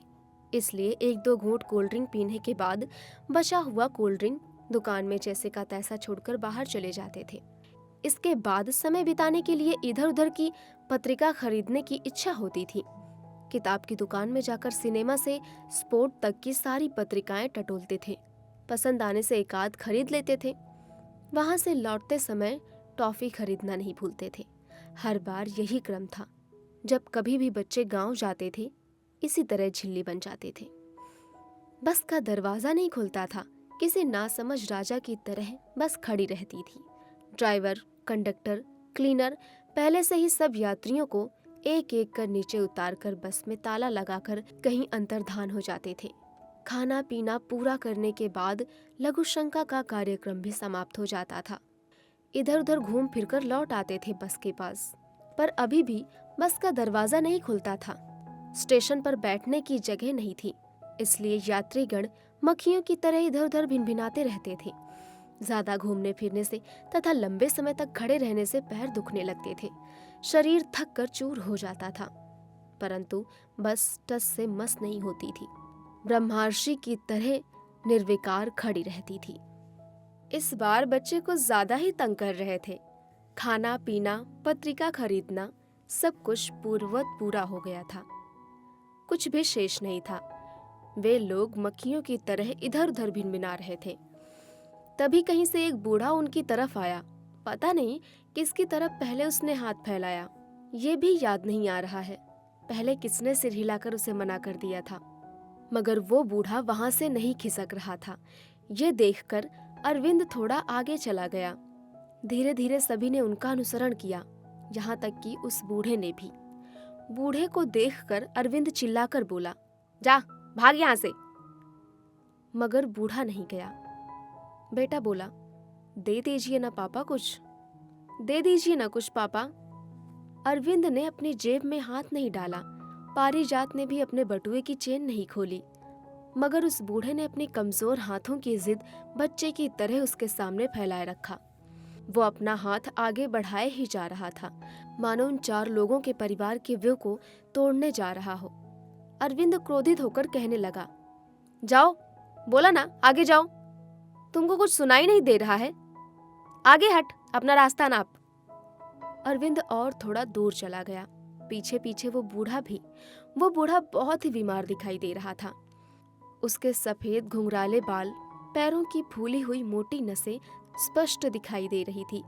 इसलिए 1-2 घूंट कोल्ड ड्रिंक पीने के बाद बचा हुआ कोल्ड ड्रिंक दुकान में जैसे का तैसा छोड़कर बाहर चले जाते थे। इसके बाद समय बिताने के लिए इधर उधर की पत्रिका खरीदने की इच्छा होती थी। किताब की दुकान में जाकर सिनेमा से स्पोर्ट तक की सारी पत्रिकाएं टटोलते थे। पसंद आने से एक आध खरीद लेते थे। वहां से लौटते समय टॉफी खरीदना नहीं भूलते थे। हर बार यही क्रम था। जब कभी भी बच्चे गांव जाते थे, इसी तरह झिल्ली बन जाते थे। बस का दरवाजा नहीं खुलता था। किसी नासमझ राजा की तरह बस खड़ी रहती थी। ड्राइवर, कंडक्टर, क्लीनर पहले से ही सब यात्रियों को एक एक कर नीचे उतारकर बस में ताला लगाकर कहीं अंतर्धान हो जाते थे। खाना पीना पूरा करने के बाद लघु शंका का कार्यक्रम भी समाप्त हो जाता था। इधर उधर घूम फिरकर लौट आते थे बस के पास, पर अभी भी बस का दरवाजा नहीं खुलता था। स्टेशन पर बैठने की जगह नहीं थी, इसलिए यात्रीगण मक्खियों की तरह इधर उधर भिनभिनाते रहते थे। ज्यादा घूमने फिरने से तथा लंबे समय तक खड़े रहने से पैर दुखने लगते थे। शरीर थक कर चूर हो जाता था, परंतु बस टस से मस नहीं होती थी। ब्रह्मर्षि की तरह निर्विकार खड़ी रहती थी। इस बार बच्चे को ज्यादा ही तंग कर रहे थे। खाना पीना, पत्रिका खरीदना, सब कुछ पूर्ववत पूरा हो गया था। कुछ भी शेष नहीं था। वे लोग मक्खियों की तरह इधर उधर भिनभिना रहे थे। तभी कहीं से एक बूढ़ा उनकी तरफ आया। पता नहीं किसकी तरफ पहले उसने हाथ फैलाया, ये भी याद नहीं आ रहा है। पहले किसने सिर हिलाकर उसे मना कर दिया था, मगर वो बूढ़ा वहां से नहीं खिसक रहा था। ये देखकर अरविंद थोड़ा आगे चला गया। धीरे धीरे सभी ने उनका अनुसरण किया, यहाँ तक कि उस बूढ़े ने भी। बूढ़े को देखकर अरविंद चिल्लाकर बोला, जा भाग यहाँ से। मगर बूढ़ा नहीं गया। बेटा बोला, दे दीजिए ना पापा कुछ, दे दीजिए ना कुछ पापा। अरविंद ने अपनी जेब में हाथ नहीं डाला। पारिजात ने भी अपने बटुए की चेन नहीं खोली, मगर उस बूढ़े ने अपनी कमजोर हाथों की जिद बच्चे की तरह उसके सामने फैलाए रखा। वो अपना हाथ आगे बढ़ाए ही जा रहा था, मानो उन 4 लोगों के परिवार के व्यू को तोड़ने जा रहा हो। अरविंद क्रोधित होकर कहने लगा, जाओ, बोला ना आगे जाओ, तुमको कुछ सुनाई नहीं दे रहा है? आगे हट, अपना रास्ता नाप। अरविंद और थोड़ा दूर चला गया। पीछे पीछे वो बूढ़ा भी। वो बूढ़ा बहुत ही बीमार दिखाई दे रहा था। उसके सफेद घुंघराले बाल, पैरों की फूली हुई मोटी नसें स्पष्ट दिखाई दे रही थी।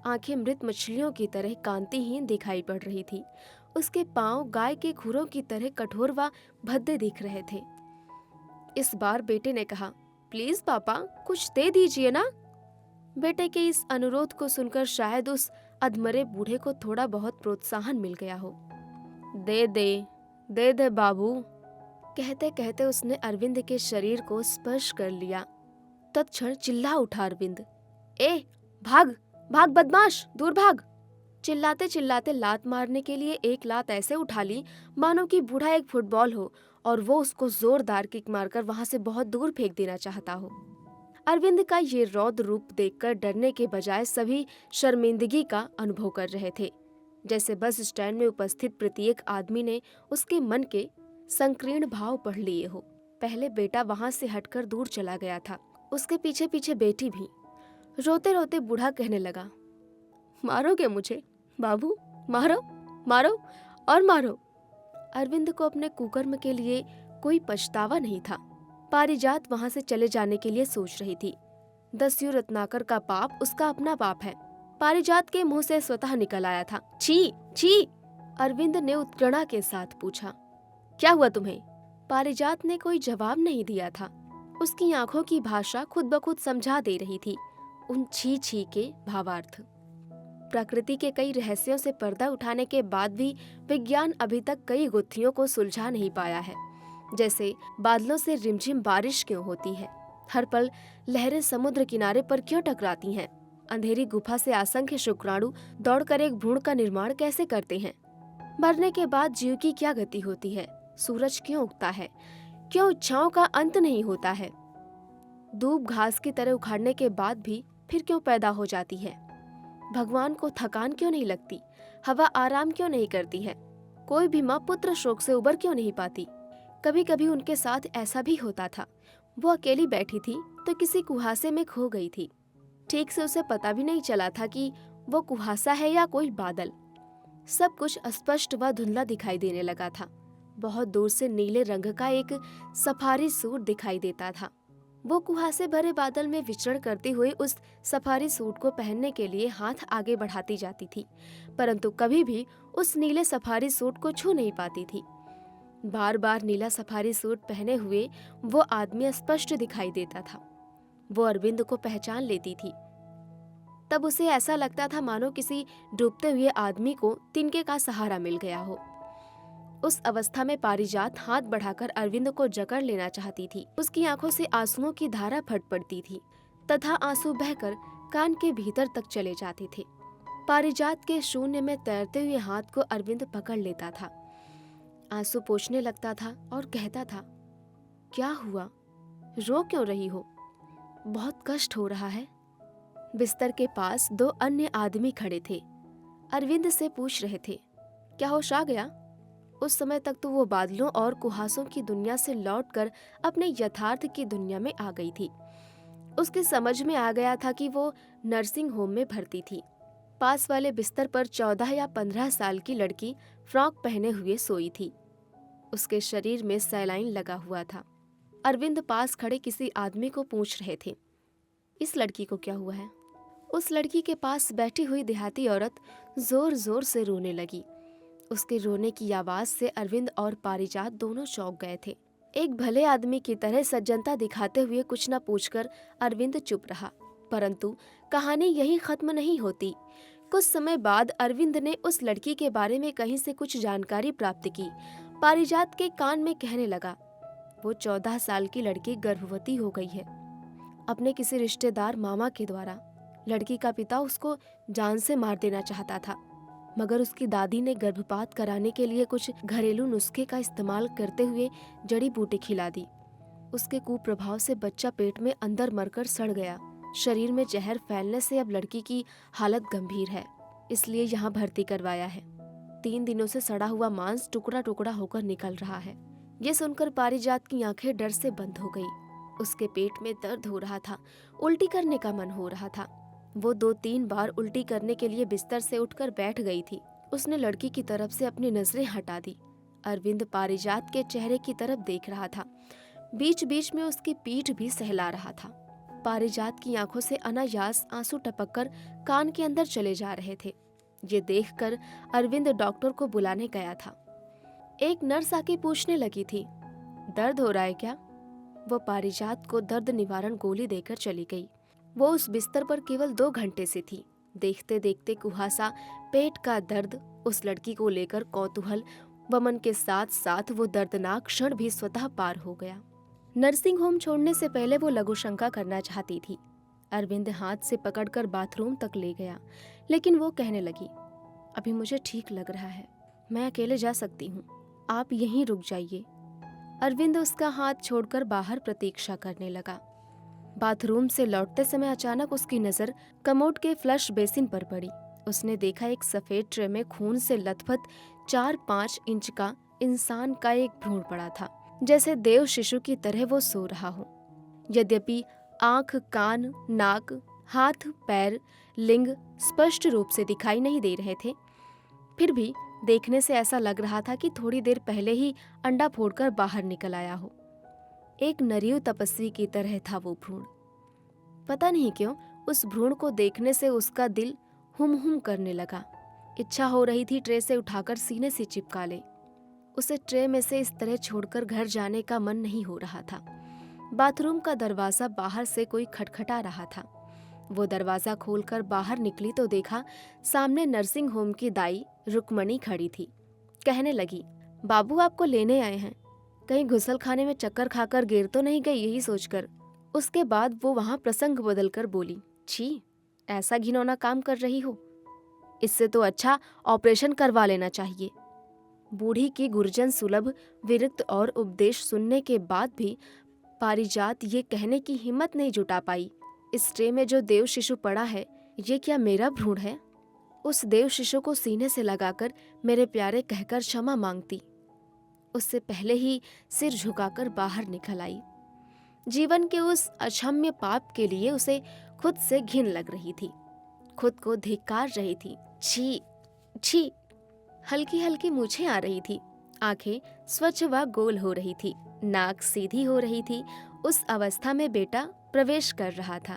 आंखें मृत मछलियों की तरह कांतिहीन दिखाई पड़ रही थी। उसके पांव गाय के खुरों की तरह कठोर व भद्दे दिख रहे थे। इस बार बेटे ने कहा, प्लीज पापा कुछ दे दीजिए ना। बेटे के इस अनुरोध को सुनकर शायद उस अधमरे बूढ़े को थोड़ा बहुत प्रोत्साहन मिल गया हो। दे दे, दे दे बाबू, कहते कहते उसने अरविंद के शरीर को स्पर्श कर लिया। तत्क्षण चिल्ला उठा अरविंद, ए भाग भाग बदमाश, दूर भाग। चिल्लाते चिल्लाते लात मारने के लिए एक लात ऐसे उठा ली मानो कि बूढ़ा एक फुटबॉल हो और वो उसको जोरदार किक मारकर वहां से बहुत दूर फेंक देना चाहता हो। अरविंद का ये रौद्र रूप देखकर डरने के बजाय सभी शर्मिंदगी का अनुभव कर रहे थे, जैसे बस स्टैंड में उपस्थित प्रत्येक आदमी ने उसके मन के संकीर्ण भाव पढ़ लिए हो। पहले बेटा वहां से हटकर दूर चला गया था, उसके पीछे पीछे बेटी भी। रोते रोते बूढ़ा कहने लगा, मारोगे मुझे बाबू, मारो मारो और मारो। अरविंद को अपने कुकर्म के लिए कोई पछतावा नहीं था। पारिजात वहां से चले जाने के लिए सोच रही थी। दस्यु रत्नाकर का पाप उसका अपना पाप है। पारिजात के मुंह से स्वतः निकल आया था, छी छी। अरविंद ने उत्प्रेरणा के साथ पूछा, क्या हुआ तुम्हें? पारिजात ने कोई जवाब नहीं दिया था। उसकी आंखों की भाषा खुद ब खुद समझा दे रही थी उन छी छी के भावार्थ। प्रकृति के कई रहस्यों से पर्दा उठाने के बाद भी विज्ञान अभी तक कई गुत्थियों को सुलझा नहीं पाया है। जैसे बादलों से रिमझिम बारिश क्यों होती है, हर पल लहरें समुद्र किनारे पर क्यों टकराती हैं, अंधेरी गुफा से असंख्य शुक्राणु दौड़कर एक भ्रूण का निर्माण कैसे करते हैं, मरने के बाद जीव की क्या गति होती है, सूरज क्यों उगता है, क्यों इच्छाओं का अंत नहीं होता है, दूब घास की तरह उखाड़ने के बाद भी फिर क्यों पैदा हो जाती है, भगवान को थकान क्यों नहीं लगती, हवा आराम क्यों नहीं करती है, कोई भी माँ पुत्र शोक से उबर क्यों नहीं पाती। कभी कभी उनके साथ ऐसा भी होता था, वो अकेली बैठी थी तो किसी कुहासे में खो गई थी। ठीक से उसे पता भी नहीं चला था कि वो कुहासा है या कोई बादल। सब कुछ अस्पष्ट व धुंधला दिखाई देने लगा था। बहुत दूर से नीले रंग का एक सफारी सूट दिखाई देता था। वो कुहासे भरे बादल में विचरण करते हुए उस सफारी सूट को पहनने के लिए हाथ आगे बढ़ाती जाती थी, परंतु कभी भी उस नीले सफारी सूट को छू नहीं पाती थी। बार बार नीला सफारी सूट पहने हुए वो आदमी स्पष्ट दिखाई देता था। वो अरविंद को पहचान लेती थी। तब उसे ऐसा लगता था मानो किसी डूबते हुए आदमी को तिनके का सहारा मिल गया हो। उस अवस्था में पारिजात हाथ बढ़ाकर अरविंद को जकड़ लेना चाहती थी। उसकी आंखों से आंसुओं की धारा फट पड़ती थी तथा आंसू बहकर कान के भीतर तक चले जाते थे। पारिजात के शून्य में तैरते हुए हाथ को अरविंद पकड़ लेता था, आंसू पोंछने लगता था और कहता था, क्या हुआ, रो क्यों रही हो? बहुत कष्ट हो रहा है। बिस्तर के पास 2 अन्य आदमी खड़े थे। अरविंद से पूछ रहे थे, क्या होश आ गया? उस समय तक तो वो बादलों और कुहासों की दुनिया से लौटकर अपने यथार्थ की दुनिया में आ गई थी। उसके समझ में आ गया था कि वो नर्सिंग होम में भर्ती थी। पास वाले बिस्तर पर 14 या 15 साल की लड़की फ्रॉक पहने हुए सोई थी। उसके शरीर में सैलाइन लगा हुआ था। अरविंद पास खड़े किसी आदमी को पूछ रहे थे, इस लड़की को क्या हुआ है? उस लड़की के पास बैठी हुई देहाती औरत जोर जोर से रोने लगी। उसके रोने की आवाज से अरविंद और पारिजात दोनों चौंक गए थे। एक भले आदमी की तरह सज्जनता दिखाते हुए कुछ न पूछकर अरविंद चुप रहा। परंतु कहानी यही खत्म नहीं होती। कुछ समय बाद अरविंद ने उस लड़की के बारे में कहीं से कुछ जानकारी प्राप्त की। पारिजात के कान में कहने लगा, वो 14 साल की लड़की गर्भवती हो गई है, अपने किसी रिश्तेदार मामा के द्वारा। लड़की का पिता उसको जान से मार देना चाहता था, मगर उसकी दादी ने गर्भपात कराने के लिए कुछ घरेलू नुस्खे का इस्तेमाल करते हुए जड़ी बूटी खिला दी। उसके कुप्रभाव से बच्चा पेट में अंदर मरकर सड़ गया। शरीर में जहर फैलने से अब लड़की की हालत गंभीर है, इसलिए यहाँ भर्ती करवाया है। 3 दिनों से सड़ा हुआ मांस टुकड़ा टुकड़ा होकर निकल रहा है। ये सुनकर पारिजात की आंखें डर से बंद हो गई। उसके पेट में दर्द हो रहा था, उल्टी करने का मन हो रहा था। वो 2-3 बार उल्टी करने के लिए बिस्तर से उठकर बैठ गई थी। उसने लड़की की तरफ से अपनी नजरें हटा दी। अरविंद पारिजात के चेहरे की तरफ देख रहा था। बीच बीच में उसकी पीठ भी सहला रहा था। पारिजात की आंखों से अनायास आंसू टपककर कान के अंदर चले जा रहे थे। ये देखकर अरविंद डॉक्टर को बुलाने गया था। एक नर्स आके पूछने लगी थी, दर्द हो रहा है क्या? वो पारिजात को दर्द निवारण गोली देकर चली गई। वो उस बिस्तर पर केवल 2 घंटे से थी। देखते देखते कुहासा, पेट का दर्द, उस लड़की को लेकर कौतूहल व मन के साथ साथ वो दर्दनाक क्षण भी स्वतः पार हो गया। नर्सिंग होम छोड़ने से पहले वो लघुशंका करना चाहती थी। अरविंद हाथ से पकड़कर बाथरूम तक ले गया, लेकिन वो कहने लगी, अभी मुझे ठीक लग रहा है, मैं अकेले जा सकती हूँ, आप यहीं रुक जाइए। अरविंद उसका हाथ छोड़कर बाहर प्रतीक्षा करने लगा। बाथरूम से लौटते समय अचानक उसकी नजर कमोड के फ्लश बेसिन पर पड़ी। उसने देखा एक सफेद ट्रे में खून से लथपथ 4-5 इंच का इंसान का एक भ्रूण पड़ा था, जैसे देव शिशु की तरह वो सो रहा हो। यद्यपि आंख, कान, नाक, हाथ, पैर, लिंग स्पष्ट रूप से दिखाई नहीं दे रहे थे, फिर भी देखने से ऐसा लग रहा था कि थोड़ी देर पहले ही अंडा फोड़कर बाहर निकल आया हो। एक नरीव तपस्वी की तरह था वो भ्रूण। पता नहीं क्यों उस भ्रूण को देखने से उसका दिल हुम हुम करने लगा। इच्छा हो रही थी ट्रे से उठाकर सीने से चिपका ले। उसे ट्रे में से इस तरह छोड़कर घर जाने का मन नहीं हो रहा था। बाथरूम का दरवाजा बाहर से कोई खटखटा रहा था। वो दरवाजा खोलकर बाहर निकली तो देखा सामने नर्सिंग होम की दाई रुक्मणी खड़ी थी। कहने लगी, बाबू आपको लेने आए हैं, कहीं घुसल खाने में चक्कर खाकर गिर तो नहीं गई, यही सोचकर। उसके बाद वो वहां प्रसंग बदलकर बोली, छी, ऐसा घिनौना काम कर रही हो, इससे तो अच्छा ऑपरेशन करवा लेना चाहिए। बूढ़ी की गुर्जन सुलभ विरक्त और उपदेश सुनने के बाद भी पारिजात ये कहने की हिम्मत नहीं जुटा पाई, इस ट्रे में जो देव शिशु पड़ा है, ये क्या मेरा भ्रूण है? उस देव शिशु को सीने से लगाकर मेरे प्यारे कहकर क्षमा मांगती। उससे पहले ही सिर झुकाकर बाहर निकल आई। जीवन के उस अक्षम्य पाप के लिए उसे खुद से घिन लग रही थी, खुद को धिक्कार रही थी। छी छी। हल्की हल्की मूछें आ रही थी, आंखें स्वच्छ व गोल हो रही थी, नाक सीधी हो रही थी। उस अवस्था में बेटा प्रवेश कर रहा था।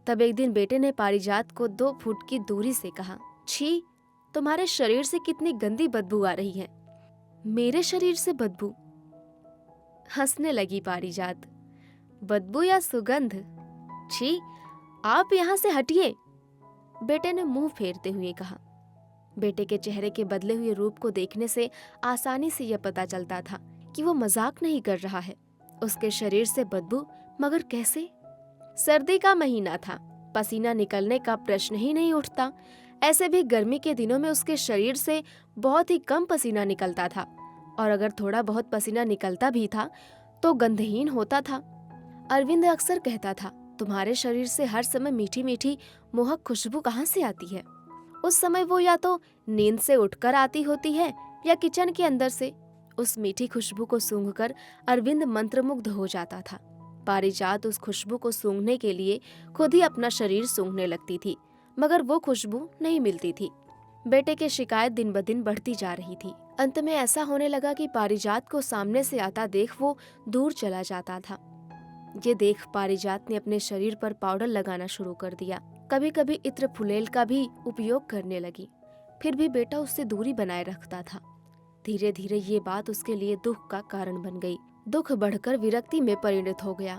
तब एक दिन बेटे ने पारिजात को 2 फुट की दूरी से कहा, छी, तुम्हारे शरीर से कितनी गंदी बदबू आ रही है। मेरे शरीर से बदबू? हंसने लगी पारिजात। बदबू या सुगंध? छी, आप यहाँ से हटिए, बेटे ने मुंह फेरते हुए कहा। बेटे के चेहरे के बदले हुए रूप को देखने से आसानी से यह पता चलता था कि वो मजाक नहीं कर रहा है। उसके शरीर से बदबू, मगर कैसे? सर्दी का महीना था, पसीना निकलने का प्रश्न ही नहीं उठता। ऐसे भी गर्मी के दिनों में उसके शरीर से बहुत ही कम पसीना निकलता था, और अगर थोड़ा बहुत पसीना निकलता भी था तो गंधहीन होता था। अरविंद अक्सर कहता था, तुम्हारे शरीर से हर समय मीठी मीठी मोहक खुशबू कहाँ से आती है। उस समय वो या तो नींद से उठकर आती होती है या किचन के अंदर से। उस मीठी खुशबू को सूंघकर अरविंद मंत्रमुग्ध हो जाता था। पारिजात उस खुशबू को सूंघने के लिए खुद ही अपना शरीर सूंघने लगती थी, मगर वो खुशबू नहीं मिलती थी। बेटे की शिकायत दिन ब दिन बढ़ती जा रही थी। अंत में ऐसा होने लगा कि पारिजात को सामने से आता देख वो दूर चला जाता था। ये देख पारिजात ने अपने शरीर पर पाउडर लगाना शुरू कर दिया। कभी कभी इत्र फुलेल का भी उपयोग करने लगी। फिर भी बेटा उससे दूरी बनाए रखता था। धीरे धीरे ये बात उसके लिए दुख का कारण बन गई। दुख बढ़कर विरक्ति में परिणत हो गया।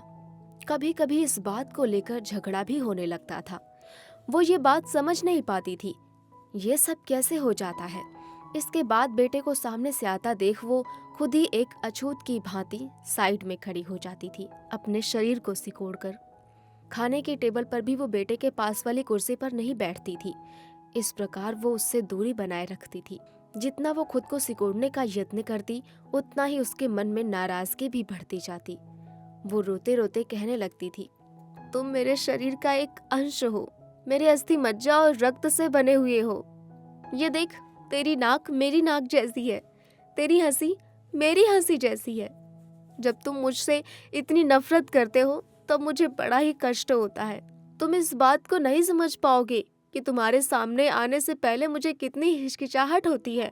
कभी कभी इस बात को लेकर झगड़ा भी होने लगता था। वो ये बात समझ नहीं पाती थी, ये सब कैसे हो जाता है। इसके बाद बेटे को सामने से आता देख वो खुद ही एक अछूत की भांति साइड में खड़ी हो जाती थी, अपने शरीर को सिकोड़कर। खाने के टेबल पर भी वो बेटे के पास वाली कुर्सी पर नहीं बैठती थी। इस प्रकार वो उससे दूरी बनाए रखती थी। जितना वो खुद को सिकोड़ने का यत्न करती, उतना ही उसके मन में नाराजगी भी बढ़ती जाती। वो रोते रोते कहने लगती थी, तुम मेरे शरीर का एक अंश हो, मेरे अस्थि मज्जा और रक्त से बने हुए हो। ये देख, तेरी नाक मेरी नाक जैसी है, तेरी हंसी मेरी हंसी जैसी है। जब तुम मुझसे इतनी नफरत करते हो तब मुझे बड़ा ही कष्ट होता है। तुम इस बात को नहीं समझ पाओगे कि तुम्हारे सामने आने से पहले मुझे कितनी हिचकिचाहट होती है।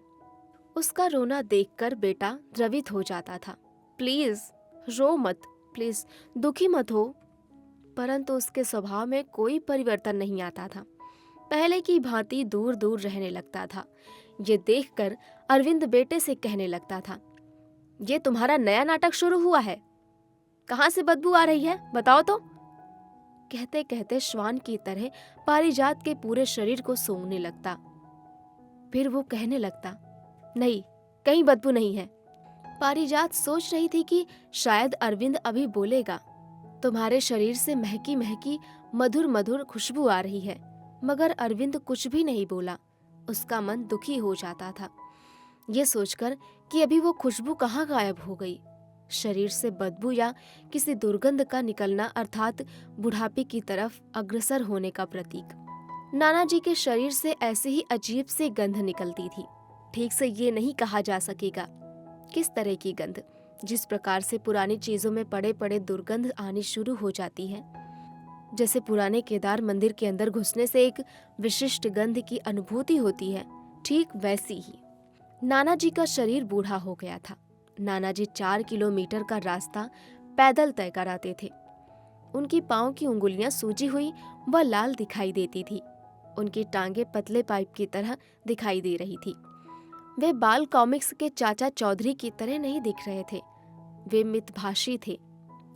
उसका रोना देखकर बेटा द्रवित हो जाता था। प्लीज रो मत, प्लीज दुखी मत हो। परंतु उसके स्वभाव में कोई परिवर्तन नहीं आता था। पहले की भांति दूर दूर रहने लगता था। ये देखकर अरविंद बेटे से कहने लगता था, ये तुम्हारा नया नाटक शुरू हुआ है? कहाँ से बदबू आ रही है, बताओ तो। कहते कहते श्वान की तरह पारिजात के पूरे शरीर को सूंघने लगता। फिर वो कहने लगता, नहीं, कहीं बदबू नहीं है। पारिजात सोच रही थी कि शायद अरविंद अभी बोलेगा, तुम्हारे शरीर से महकी महकी मधुर मधुर खुशबू आ रही है, मगर अरविंद कुछ भी नहीं बोला। उसका मन दुखी हो जाता था, ये सोचकर कि अभी वो खुशबू कहाँ गायब हो गई। शरीर से बदबू या किसी दुर्गंध का निकलना अर्थात बुढ़ापे की तरफ अग्रसर होने का प्रतीक। नाना जी के शरीर से ऐसी ही अजीब सी गंध निकलती थी। ठीक से ये नहीं कहा जा सकेगा किस तरह की गंध। जिस प्रकार से पुरानी चीजों में पड़े पड़े दुर्गंध आनी शुरू हो जाती है, जैसे पुराने केदार मंदिर के अंदर घुसने से एक विशिष्ट गंध की अनुभूति होती है, ठीक वैसी ही। नाना जी का शरीर बूढ़ा हो गया था। नाना जी 4 किलोमीटर का रास्ता पैदल तय कराते थे। उनकी पांव की उंगलियां सूजी हुई व लाल दिखाई देती थी। उनकी टांगे पतले पाइप की तरह दिखाई दे रही थी। वे बाल कॉमिक्स के चाचा चौधरी की तरह नहीं दिख रहे थे। वे मितभाषी थे।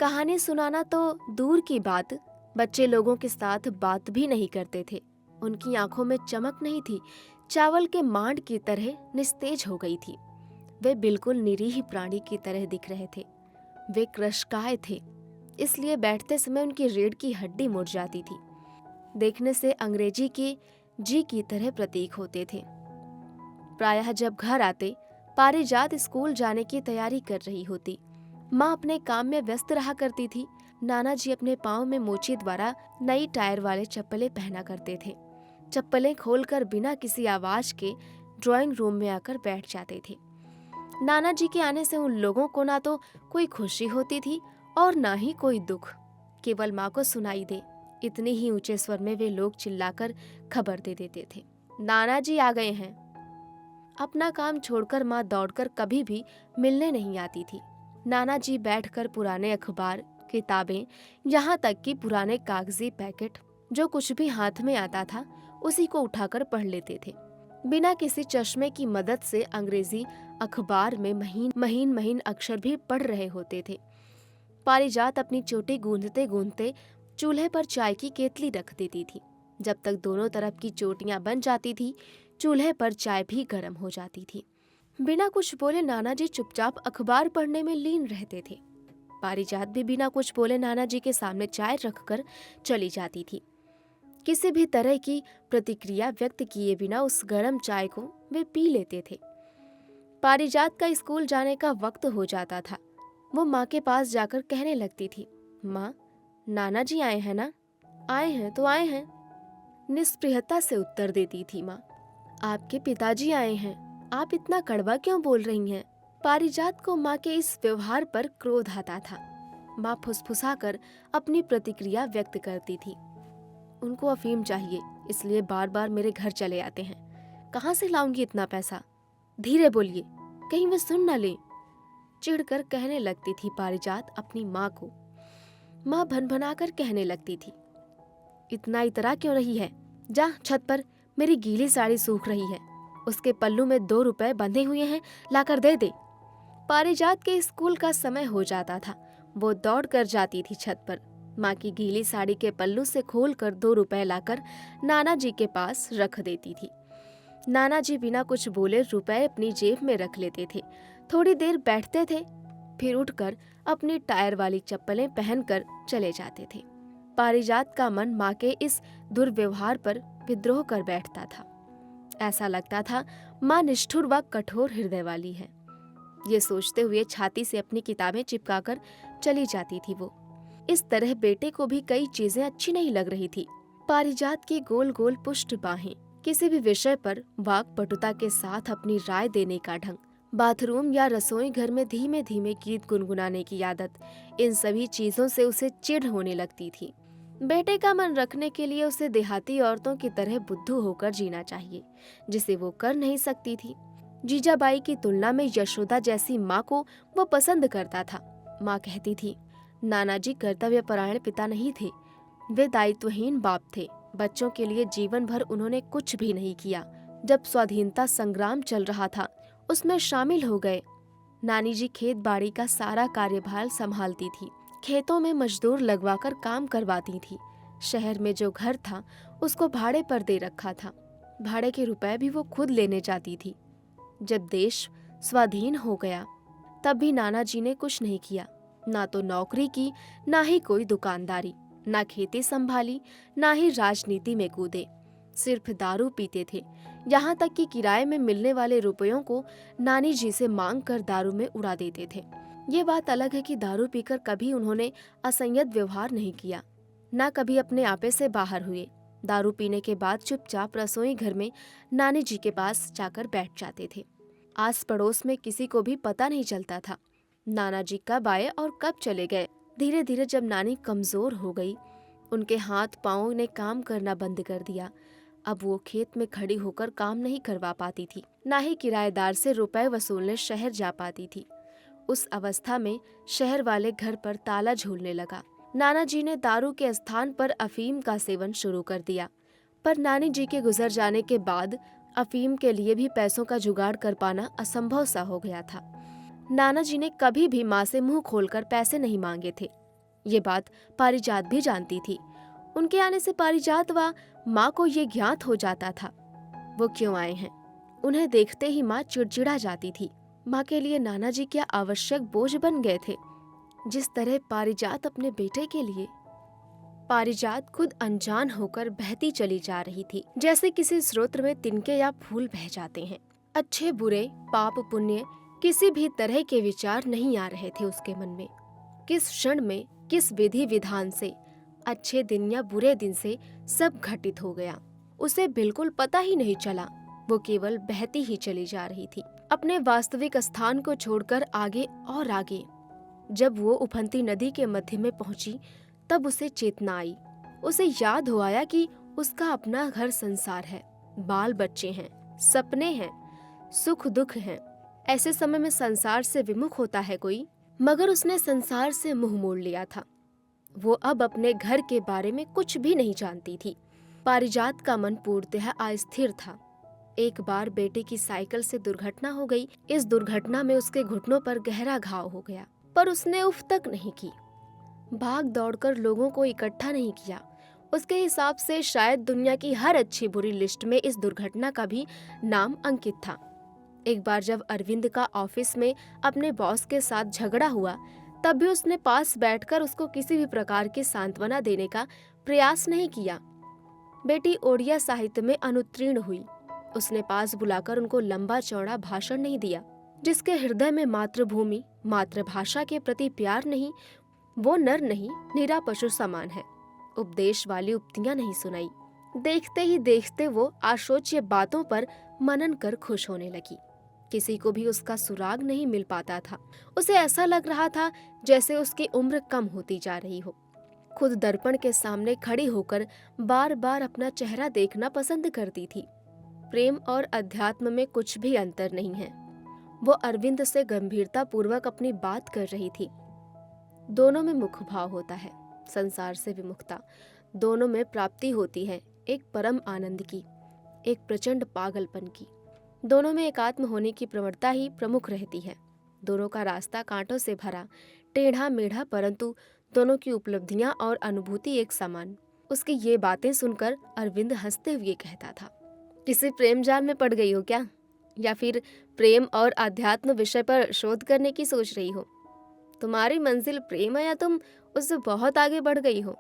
कहानी सुनाना तो दूर की बात, बच्चे लोगों के साथ बात भी नहीं करते थे। उनकी आंखों में चमक नहीं थी, चावल के मांड की तरह निस्तेज हो गई थी। वे बिल्कुल निरीह प्राणी की तरह दिख रहे थे। वे कृशकाय थे, इसलिए बैठते समय उनकी रीढ़ की हड्डी मुड़ जाती थी। देखने से अंग्रेजी के जी की तरह प्रतीक होते थे। प्रायः जब घर आते, पारिजात स्कूल जाने की तैयारी कर रही होती। माँ अपने काम में व्यस्त रहा करती थी। नाना जी अपने पाँव में मोची द्वारा नई टायर वाले चप्पलें पहना करते थे। चप्पलें खोलकर बिना किसी आवाज के ड्राइंग रूम में आकर बैठ जाते थे। नाना जी के आने से उन लोगों को ना तो कोई खुशी होती थी और ना ही कोई दुख। केवल माँ को सुनाई दे, इतने ही ऊंचे स्वर में वे लोग चिल्लाकर खबर दे देते थे, नाना जी आ गए हैं। अपना काम छोड़कर माँ दौड़कर कभी भी मिलने नहीं आती थी। नाना जी बैठकर पुराने अखबार, किताबें, यहाँ तक कि पुराने कागजी पैकेट, जो कुछ भी हाथ में आता था उसी को उठाकर पढ़ लेते थे। बिना किसी चश्मे की मदद से अंग्रेजी अखबार में महीन महीन अक्षर भी पढ़ रहे होते थे। पारिजात अपनी चोटी गूंथते गूंथते चूल्हे पर चाय की केतली रख देती थी। जब तक दोनों तरफ की चोटियां बन जाती थी, चूल्हे पर चाय भी गर्म हो जाती थी। बिना कुछ बोले नाना जी चुपचाप अखबार पढ़ने में लीन रहते थे। पारिजात भी बिना कुछ बोले नाना जी के सामने चाय रखकर चली जाती थी। किसी भी तरह की प्रतिक्रिया व्यक्त किए बिना उस गर्म चाय को वे पी लेते थे। पारिजात का स्कूल जाने का वक्त हो जाता था। वो माँ के पास जाकर कहने लगती थी, माँ, नाना जी आए हैं ना? आए हैं तो आए हैं, निस्पृहता से उत्तर देती थी माँ। आपके पिताजी आए हैं, आप इतना कड़वा क्यों बोल रही हैं? पारिजात को माँ के इस व्यवहार पर क्रोध आता था। माँ फुसफुसाकर अपनी प्रतिक्रिया व्यक्त करती थी। उनको अफीम चाहिए, इसलिए बार बार मेरे घर चले आते हैं। कहाँ से लाऊंगी इतना पैसा? धीरे बोलिए, कहीं वे सुन न ले। चिढ़कर कहने लगती थी पारिजात अपनी माँ को। माँ भनभनाकर कहने लगती थी, इतना इतरा क्यों रही है? जा छत पर, मेरी गीली साड़ी सूख रही है, उसके पल्लू में 2 रुपए बंधे हुए हैं, लाकर दे दे। पारिजात के स्कूल का समय हो जाता था। वो दौड़ कर जाती थी छत पर, माँ की गीली साड़ी के पल्लू से खोलकर 2 रुपए लाकर नाना जी के पास रख देती थी। नाना जी बिना कुछ बोले रुपए अपनी जेब में रख लेते थे। थोड़ी देर बैठते थे, फिर उठकर अपनी टायर वाली चप्पलें पहनकर चले जाते थे। पारिजात का मन माँ के इस दुर्व्यवहार पर विद्रोह कर बैठता था। ऐसा लगता था माँ निष्ठुर व कठोर हृदय वाली है। ये सोचते हुए छाती से अपनी किताबें चिपकाकर चली जाती थी वो। इस तरह बेटे को भी कई चीजें अच्छी नहीं लग रही थी। पारिजात की गोल गोल पुष्ट बाहें, किसी भी विषय पर वाक्पटुता के साथ अपनी राय देने का ढंग, बाथरूम या रसोई घर में धीमे धीमे गीत गुनगुनाने की आदत, इन सभी चीजों से उसे चिढ़ होने लगती थी। बेटे का मन रखने के लिए उसे देहाती औरतों की तरह बुद्धू होकर जीना चाहिए, जिसे वो कर नहीं सकती थी। जीजाबाई की तुलना में यशोदा जैसी माँ को वो पसंद करता था। माँ कहती थी, नानाजी कर्तव्यपरायण पिता नहीं थे, वे दायित्वहीन बाप थे। बच्चों के लिए जीवन भर उन्होंने कुछ भी नहीं किया। जब स्वाधीनता संग्राम चल रहा था, उसमें शामिल हो गए। नानी जी खेत बाड़ी का सारा कार्यभार संभालती थी, खेतों में मजदूर लगवाकर काम करवाती थी। शहर में जो घर था उसको भाड़े पर दे रखा था, भाड़े के रुपए भी वो खुद लेने जाती थी। जब देश स्वाधीन हो गया तब भी नाना जी ने कुछ नहीं किया, ना तो नौकरी की, ना ही कोई दुकानदारी, ना खेती संभाली, ना ही राजनीति में कूदे। सिर्फ दारू पीते थे, यहाँ तक कि किराए में मिलने वाले रुपयों को नानी जी से मांग कर दारू में उड़ा देते थे। ये बात अलग है कि दारू पीकर कभी उन्होंने असंयत व्यवहार नहीं किया, ना कभी अपने आपे से बाहर हुए। दारू पीने के बाद चुपचाप रसोई घर में नानी जी के पास जाकर बैठ जाते थे। आस पड़ोस में किसी को भी पता नहीं चलता था नाना जी कब आए और कब चले गए। धीरे धीरे जब नानी कमजोर हो गई, उनके हाथ पांव ने काम करना बंद कर दिया। अब वो खेत में खड़ी होकर काम नहीं करवा पाती थी, ना ही किराएदार से रुपए वसूलने शहर जा पाती थी। उस अवस्था में शहर वाले घर पर ताला झूलने लगा। नाना जी ने दारू के स्थान पर अफीम का सेवन शुरू कर दिया, पर नानी जी के गुजर जाने के बाद अफीम के लिए भी पैसों का जुगाड़ कर पाना असंभव सा हो गया था। नाना जी ने कभी भी माँ से मुंह खोलकर पैसे नहीं मांगे थे। ये बात पारिजात भी जानती थी। उनके आने से पारिजात व माँ को ये ज्ञात हो जाता था वो क्यों आए हैं। उन्हें देखते ही माँ चिड़चिड़ा जाती थी। माँ के लिए नाना जी क्या आवश्यक बोझ बन गए थे, जिस तरह पारिजात अपने बेटे के लिए। पारिजात खुद अनजान होकर बहती चली जा रही थी, जैसे किसी स्रोत में तिनके या फूल बह जाते हैं। अच्छे बुरे, पाप पुण्य, किसी भी तरह के विचार नहीं आ रहे थे उसके मन में। किस क्षण में, किस विधि विधान से, अच्छे दिन या बुरे दिन से सब घटित हो गया, उसे बिल्कुल पता ही नहीं चला। वो केवल बहती ही चली जा रही थी, अपने वास्तविक स्थान को छोड़कर आगे और आगे। जब वो उफनती नदी के मध्य में पहुंची, तब उसे चेतना आई। उसे याद हो आया कि उसका अपना घर संसार है, बाल बच्चे हैं, सपने हैं, सुख दुख हैं। ऐसे समय में संसार से विमुख होता है कोई, मगर उसने संसार से मुंह मोड़ लिया था। वो अब अपने घर के बारे में कुछ भी नहीं जानती थी। पारिजात का मन पूर्णतः अस्थिर था। एक बार बेटे की साइकिल से दुर्घटना हो गई। इस दुर्घटना में उसके घुटनों पर गहरा घाव हो गया, पर उसने उफ तक नहीं की, भाग दौड़कर लोगों को इकट्ठा नहीं किया। उसके हिसाब से शायद दुनिया की हर अच्छी बुरी लिस्ट में इस दुर्घटना का भी नाम अंकित था। एक बार जब अरविंद का ऑफिस में अपने बॉस के साथ झगड़ा हुआ, तब भी उसने पास बैठकर उसको किसी भी प्रकार की सांत्वना देने का प्रयास नहीं किया। बेटी ओडिया साहित्य में अनुत्तीर्ण हुई, उसने पास बुलाकर उनको लंबा चौड़ा भाषण नहीं दिया। जिसके हृदय में मातृभूमि, मातृभाषा के प्रति प्यार नहीं, वो नर नहीं, निरा पशु समान है। उपदेश वाली उक्तियां नहीं सुनाई। देखते ही देखते वो आशोच्य बातों पर मनन कर खुश होने लगी। किसी को भी उसका सुराग नहीं मिल पाता था। उसे ऐसा लग रहा था जैसे उसकी उम्र कम होती जा रही हो। खुद दर्पण के सामने खड़ी होकर बार बार अपना चेहरा देखना पसंद करती थी। प्रेम और अध्यात्म में कुछ भी अंतर नहीं है। वो अरविंद से गंभीरता पूर्वक अपनी बात कर रही थी। दोनों में मुख भाव होता है, संसार से विमुखता। दोनों में प्राप्ति होती है, एक परम आनंद की, एक प्रचंड पागलपन की। दोनों में एकात्म होने की प्रवणता ही प्रमुख रहती है। दोनों का रास्ता कांटों से भरा, टेढ़ा मेढ़ा, परंतु दोनों की उपलब्धियां और अनुभूति एक समान। उसकी ये बातें सुनकर अरविंद हंसते हुए कहता था, किसी प्रेम जाल में पड़ गई हो क्या? या फिर प्रेम और आध्यात्म विषय पर शोध करने की सोच रही हो? तुम्हारी मंजिल प्रेम है या तुम उससे बहुत आगे बढ़ गई हो?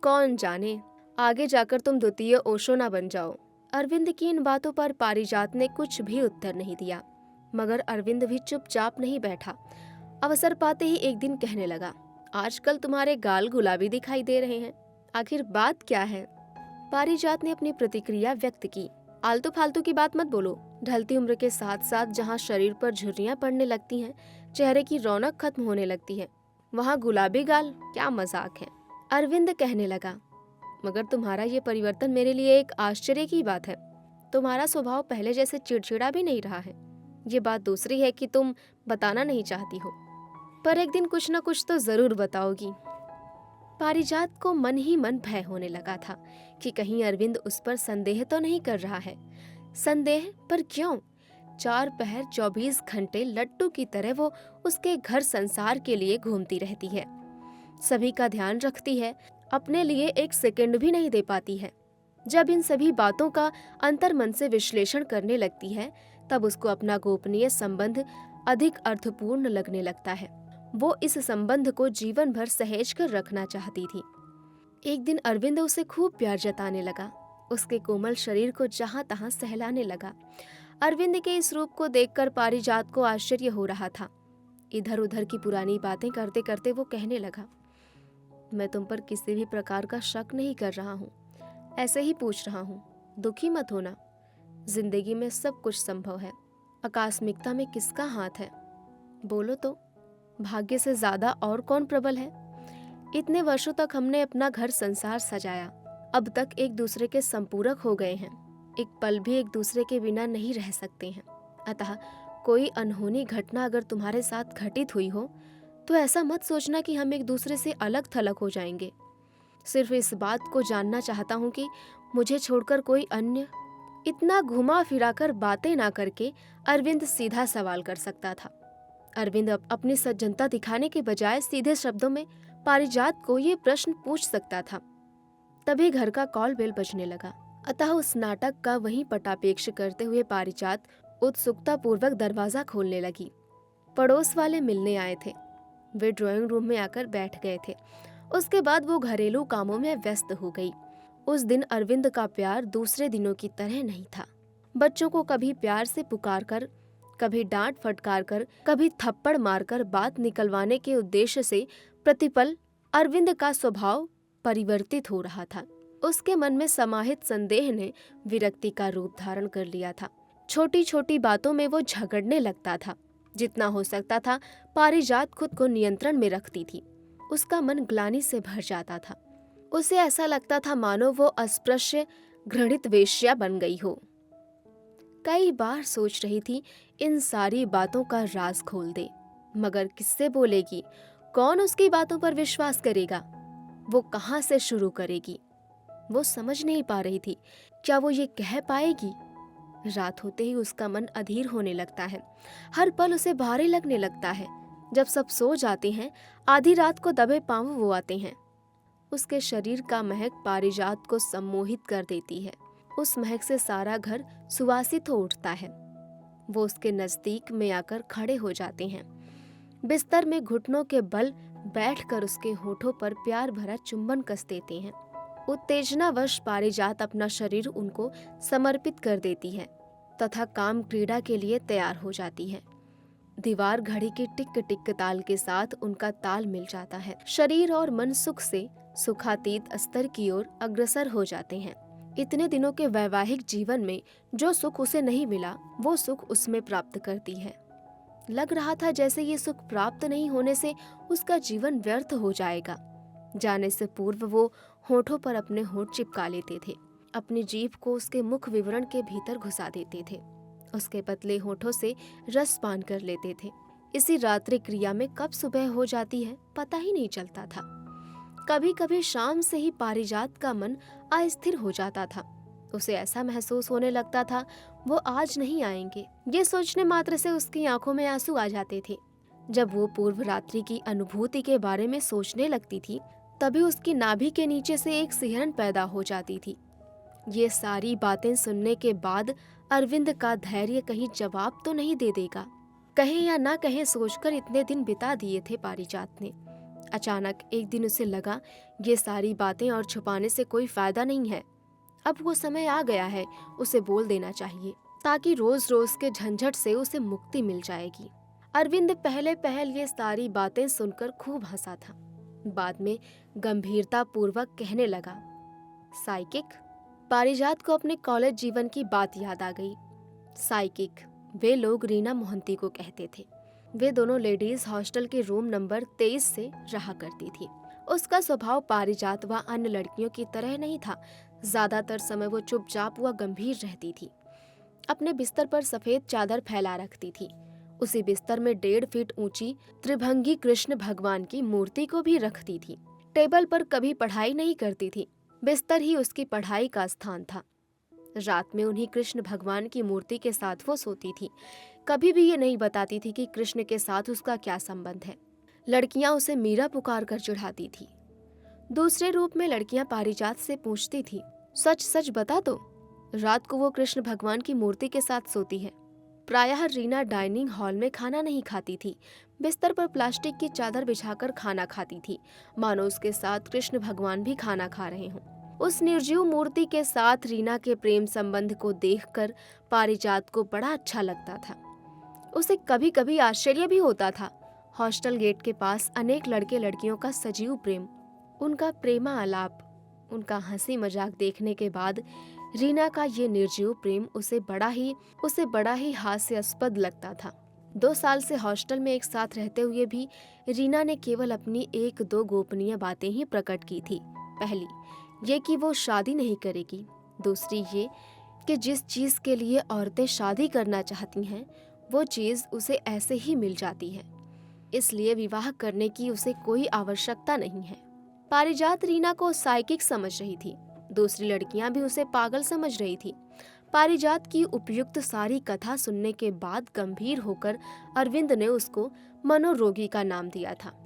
कौन जाने, आगे जाकर तुम द्वितीय ओशो ना बन जाओ। अरविंद की इन बातों पर पारिजात ने कुछ भी उत्तर नहीं दिया, मगर अरविंद भी चुपचाप नहीं बैठा। अवसर पाते ही एक दिन कहने लगा, आजकल तुम्हारे गाल गुलाबी दिखाई दे रहे हैं, आखिर बात क्या है? पारिजात ने अपनी प्रतिक्रिया व्यक्त की, आलतू फालतू की बात मत बोलो। ढलती उम्र के साथ साथ जहाँ शरीर पर झुर्रियां पड़ने लगती हैं, चेहरे की रौनक खत्म होने लगती है, वहाँ गुलाबी गाल, क्या मजाक है? अरविंद कहने लगा, मगर तुम्हारा ये परिवर्तन मेरे लिए एक आश्चर्य की बात है। तुम्हारा स्वभाव पहले जैसे चिड़चिड़ा भी नहीं रहा है। ये बात दूसरी है कि तुम बताना नहीं चाहती हो, पर एक दिन कुछ न कुछ तो जरूर बताओगी। पारिजात को मन ही मन भय होने लगा था कि कहीं अरविंद उस पर संदेह तो नहीं कर रहा है। संदेह पर क्यों? 4 पहर 24 घंटे लट्टू की तरह वो उसके घर संसार के लिए घूमती रहती है, सभी का ध्यान रखती है, अपने लिए एक सेकंड भी नहीं दे पाती है। जब इन सभी बातों का अंतर्मन से विश्लेषण करने लगती है, तब उसको अपना गोपनीय संबंध अधिक अर्थपूर्ण लगने लगता है। वो इस संबंध को जीवन भर सहेज कर रखना चाहती थी। एक दिन अरविंद उसे खूब प्यार जताने लगा, उसके कोमल शरीर को जहां तहां सहलाने लगा। अरविंद के इस रूप को देखकर पारिजात को आश्चर्य हो रहा था। इधर उधर की पुरानी बातें करते करते वो कहने लगा, मैं तुम पर किसी भी प्रकार का शक नहीं कर रहा हूँ, ऐसे ही पूछ रहा हूँ। दुखी मत होना, जिंदगी में सब कुछ संभव है। आकस्मिकता में किसका हाथ है? बोलो तो, भाग्य से ज्यादा और कौन प्रबल है? इतने वर्षों तक हमने अपना घर संसार सजाया, अब तक एक दूसरे के संपूरक हो गए हैं, एक पल भी एक दूसरे के बिना नहीं रह सकते हैं। अतः कोई अनहोनी घटना अगर तुम्हारे साथ घटित हुई हो तो ऐसा मत सोचना कि हम एक दूसरे से अलग थलग हो जाएंगे। सिर्फ इस बात को जानना चाहता हूँ कि मुझे छोड़कर कोई अन्य। इतना घुमा फिराकर बातें ना करके अरविंद सीधा सवाल कर सकता था। अरविंद अपनी सज्जनता दिखाने के बजाय सीधे शब्दों में पारिजात को ये प्रश्न पूछ सकता था। तभी घर का कॉल बेल बजने लगा। अतः उस नाटक का वहीं पटापेक्ष करते हुए पारिजात उत्सुकता पूर्वक दरवाजा खोलने लगी। पड़ोस वाले मिलने आए थे। वे ड्राइंग रूम में आकर बैठ गए थे। उसके बाद वो घरेलू कामों में व्यस्त हो गई। उस दिन अरविंद का प्यार दूसरे दिनों की तरह नहीं था। बच्चों को कभी प्यार से पुकार कर, कभी डांट फटकार कर, कभी थप्पड़ मारकर बात निकलवाने के उद्देश्य से प्रतिपल अरविंद का स्वभाव परिवर्तित हो रहा था। उसके मन में समाहित संदेह ने विरक्ति का रूप धारण कर लिया था। छोटी छोटी बातों में वो झगड़ने लगता था। जितना हो सकता था पारिजात खुद को नियंत्रण में रखती थी। उसका मन ग्लानि से भर जाता था। उसे ऐसा लगता था मानो वो अस्पृश्य घृणित वेश्या बन गई हो। कई बार सोच रही थी इन सारी बातों का राज खोल दे, मगर किससे बोलेगी? कौन उसकी बातों पर विश्वास करेगा? वो कहाँ से शुरू करेगी? वो समझ नहीं पा रही थी, क्या वो ये कह पाएगी? रात होते ही उसका मन अधीर होने लगता है। हर पल उसे भारी लगने लगता है। जब सब सो जाते हैं, आधी रात को दबे पांव वो आते हैं। उसके शरीर का महक पारिजात को सम्मोहित कर देती है। उस महक से सारा घर सुवासित हो उठता है। वो उसके नजदीक में आकर खड़े हो जाते हैं। बिस्तर में घुटनों के बल बैठकर उसके होठों पर प्यार भरा चुंबन कस देते हैं। उत्तेजनावश पारिजात अपना शरीर उनको समर्पित कर देती है तथा काम क्रीड़ा के लिए तैयार हो जाती है। दीवार घड़ी के टिक टिक ताल के साथ उनका ताल मिल जाता है। शरीर और मन सुख से सुखातीत स्तर की ओर अग्रसर हो जाते हैं। इतने दिनों के वैवाहिक जीवन में जो सुख उसे नहीं मिला, वो सुख उसमें प्राप्त करती है। लग रहा था जैसे ये सुख प्राप्त नहीं होने से उसका जीवन व्यर्थ हो जाएगा। जाने से पूर्व वो होठों पर अपने होठ चिपका लेते थे, अपनी जीभ को उसके मुख विवरण के भीतर घुसा देते थे, उसके पतले होठों से रस पान कर लेते थे। इसी रात्रि क्रिया में कब सुबह हो जाती है पता ही नहीं चलता था। कभी कभी शाम से ही पारिजात का मन अस्थिर हो जाता था। उसे ऐसा महसूस होने लगता था वो आज नहीं आएंगे। ये सोचने मात्र से उसकी आंखों में आंसू आ जाते थे। जब वो पूर्व रात्रि की अनुभूति के बारे में सोचने लगती थी, तभी उसकी नाभि के नीचे से एक सिहरन पैदा हो जाती थी। ये सारी बातें सुनने के बाद अरविंद का धैर्य कहीं जवाब तो नहीं दे देगा। कहे या ना कहे सोचकर इतने दिन बिता दिए थे पारिजात ने। अचानक एक दिन उसे लगा ये सारी बातें और छुपाने से कोई फायदा नहीं है। अब वो समय आ गया है, उसे बोल देना चाहिए ताकि रोज रोज के झंझट से उसे मुक्ति मिल जाएगी। अरविंद पहले पहल ये सारी बातें सुनकर खूब हंसा था। बाद में गंभीरता पूर्वक कहने लगा, साइकिक। पारिजात को अपने कॉलेज जीवन की बात याद आ गई। साइकिक वे लोग रीना मोहंती को कहते थे। वे दोनों लेडीज हॉस्टल के रूम नंबर 23 से रहा करती थी। उसका स्वभाव पारिजात व अन्य लड़कियों की तरह नहीं था। ज्यादातर समय वो चुपचाप व गंभीर रहती थी। अपने बिस्तर पर सफेद चादर फैला रखती थी। उसी बिस्तर में 1.5 फीट ऊंची त्रिभंगी कृष्ण भगवान की मूर्ति को भी रखती थी। टेबल पर कभी पढ़ाई नहीं करती थी, बिस्तर ही उसकी पढ़ाई का स्थान था। रात में उन्हीं कृष्ण भगवान की मूर्ति के साथ वो सोती थी। कभी भी ये नहीं बताती थी कि कृष्ण के साथ उसका क्या संबंध है। लड़कियां उसे मीरा पुकार कर चिढ़ाती थी। दूसरे रूप में लड़कियां पारिजात से पूछती थी, सच सच बता दो, रात को वो कृष्ण भगवान की मूर्ति के साथ सोती है। प्रायः रीना डाइनिंग हॉल में खाना नहीं खाती थी, बिस्तर पर प्लास्टिक की चादर बिछाकर खाना खाती थी, मानो उसके साथ कृष्ण भगवान भी खाना खा रहे हों। उस निर्जीव मूर्ति के साथ रीना के प्रेम संबंध को देखकर पारिजात को बड़ा अच्छा लगता था। उसे कभी कभी आश्चर्य भी होता था। हॉस्टल गेट के पास अनेक लड़के लड़कियों का सजीव प्रेम, उनका प्रेमा आलाप, उनका हंसी मजाक देखने के बाद रीना का ये निर्जीव प्रेम उसे बड़ा ही हास्यास्पद लगता था। 2 साल से हॉस्टल में एक साथ रहते हुए भी रीना ने केवल अपनी 1-2 गोपनीय बातें ही प्रकट की थी। पहली ये कि वो शादी नहीं करेगी, दूसरी ये कि जिस चीज के लिए औरतें शादी करना चाहती हैं वो चीज उसे ऐसे ही मिल जाती है, इसलिए विवाह करने की उसे कोई आवश्यकता नहीं है। पारिजात रीना को साइकिक समझ रही थी, दूसरी लड़कियां भी उसे पागल समझ रही थी। पारिजात की उपयुक्त सारी कथा सुनने के बाद गंभीर होकर अरविंद ने उसको मनोरोगी का नाम दिया था।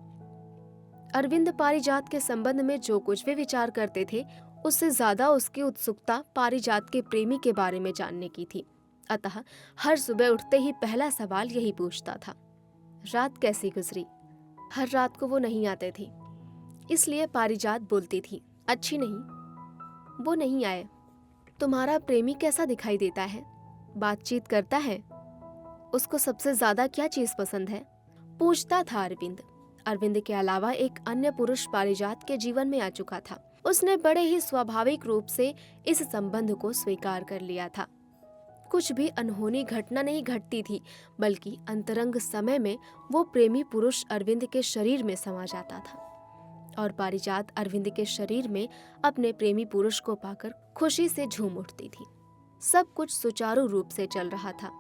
अरविंद पारिजात के संबंध में जो कुछ भी विचार करते थे, उससे ज्यादा उसकी उत्सुकता पारिजात के प्रेमी के बारे में जानने की थी। अतः हर सुबह उठते ही पहला सवाल यही पूछता था, रात कैसी गुजरी। हर रात को वो नहीं आते थे, इसलिए पारिजात बोलती थी, अच्छी नहीं, वो नहीं आए। तुम्हारा प्रेमी कैसा दिखाई देता है, बातचीत करता है, उसको सबसे ज्यादा क्या चीज पसंद है, पूछता था अरविंद। अरविंद के अलावा एक अन्य पुरुष पारिजात के जीवन में आ चुका था। उसने बड़े ही स्वाभाविक रूप से इस संबंध को स्वीकार कर लिया था। कुछ भी अनहोनी घटना नहीं घटती थी, बल्कि अंतरंग समय में वो प्रेमी पुरुष अरविंद के शरीर में समा जाता था और पारिजात अरविंद के शरीर में अपने प्रेमी पुरुष को पाकर खुशी से झूम उठती थी। सब कुछ सुचारू रूप से चल रहा था।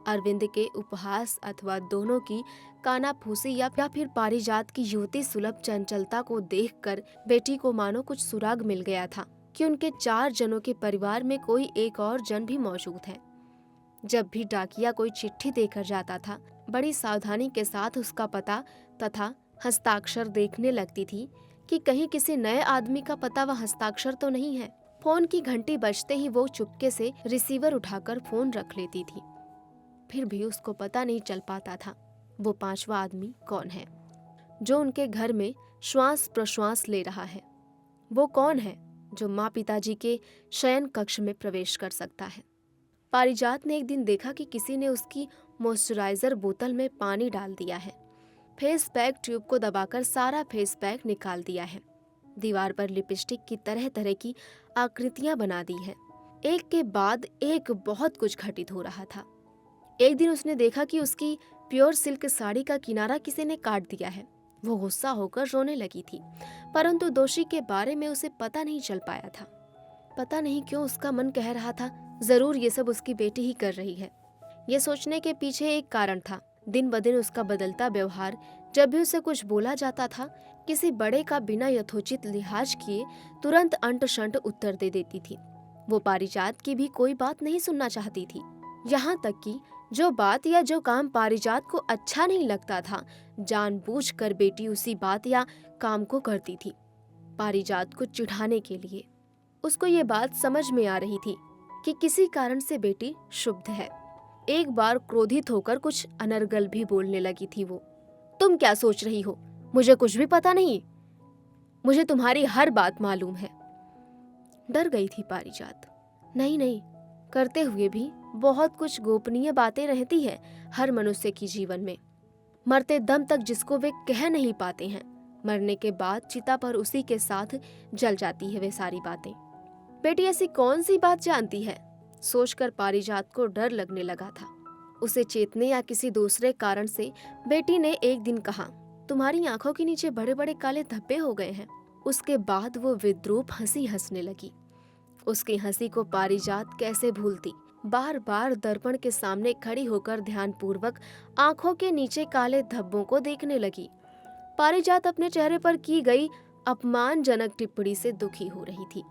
अरविंद के उपहास अथवा दोनों की कानाफूसी या फिर पारिजात की युवती सुलभ चंचलता को देखकर बेटी को मानो कुछ सुराग मिल गया था कि उनके 4 जनों के परिवार में कोई एक और जन भी मौजूद है। जब भी डाकिया कोई चिट्ठी देकर जाता था, बड़ी सावधानी के साथ उसका पता तथा हस्ताक्षर देखने लगती थी कि कहीं किसी नए आदमी का पता व हस्ताक्षर तो नहीं है। फोन की घंटी बजते ही वो चुपके से रिसीवर उठाकर फोन रख लेती थी। फिर भी उसको पता नहीं चल पाता था वो 5वां आदमी कौन है जो उनके घर में श्वास प्रश्वास ले रहा है। वो कौन है जो माँ पिताजी के शयन कक्ष में प्रवेश कर सकता है। पारिजात ने एक दिन देखा कि किसी ने उसकी मॉइस्चराइजर बोतल में पानी डाल दिया है। फेस पैक ट्यूब को दबाकर सारा फेस पैक निकाल दिया है। दीवार पर लिपस्टिक की तरह तरह की आकृतियां बना दी है। एक के बाद एक बहुत कुछ घटित हो रहा था। एक दिन उसने देखा कि उसकी प्योर सिल्क साड़ी का किनारा किसी ने काट दिया है। वो गुस्सा होकर रोने लगी थी, परंतु दोषी के बारे में उसे पता नहीं चल पाया था। पता नहीं क्यों उसका मन कह रहा था, जरूर ये सब उसकी बेटी ही कर रही है। ये सोचने के पीछे एक कारण था। दिन ब दिन उसका बदलता व्यवहार। जब भी उसे कुछ बोला जाता था, किसी बड़े का बिना यथोचित लिहाज किए तुरंत अंट शंट उत्तर दे देती थी। वो पारिजात की भी कोई बात नहीं सुनना चाहती थी। यहाँ तक कि जो बात या जो काम पारिजात को अच्छा नहीं लगता था, जानबूझकर बेटी उसी बात या काम को करती थी, पारिजात को चिढ़ाने के लिए। उसको ये बात समझ में आ रही थी कि किसी कारण से बेटी क्षुब्ध है। एक बार क्रोधित होकर कुछ अनर्गल भी बोलने लगी थी वो। तुम क्या सोच रही हो? मुझे कुछ भी पता नहीं। मुझे तुम्हारी हर बात मालूम है। डर गई थी पारिजात। नहीं, करते हुए भी बहुत कुछ गोपनीय बातें रहती है हर मनुष्य की जीवन में। मरते दम तक जिसको वे कह नहीं पाते हैं, मरने के बाद चिता पर उसी के साथ जल जाती है वे सारी बातें। बेटी ऐसी कौन सी बात जानती है? सोचकर पारिजात को डर लगने लगा था। उसे चेतने या किसी दूसरे कारण से बेटी ने एक दिन कहा, तुम्हारी आंखों के नीचे बड़े बड़े काले धब्बे हो गए हैं। उसके बाद वो विद्रूप हंसी हंसने लगी। उसकी हंसी को पारिजात कैसे भूलती। बार बार दर्पण के सामने खड़ी होकर ध्यानपूर्वक आंखों के नीचे काले धब्बों को देखने लगी। पारिजात अपने चेहरे पर की गई अपमानजनक टिप्पणी से दुखी हो रही थी।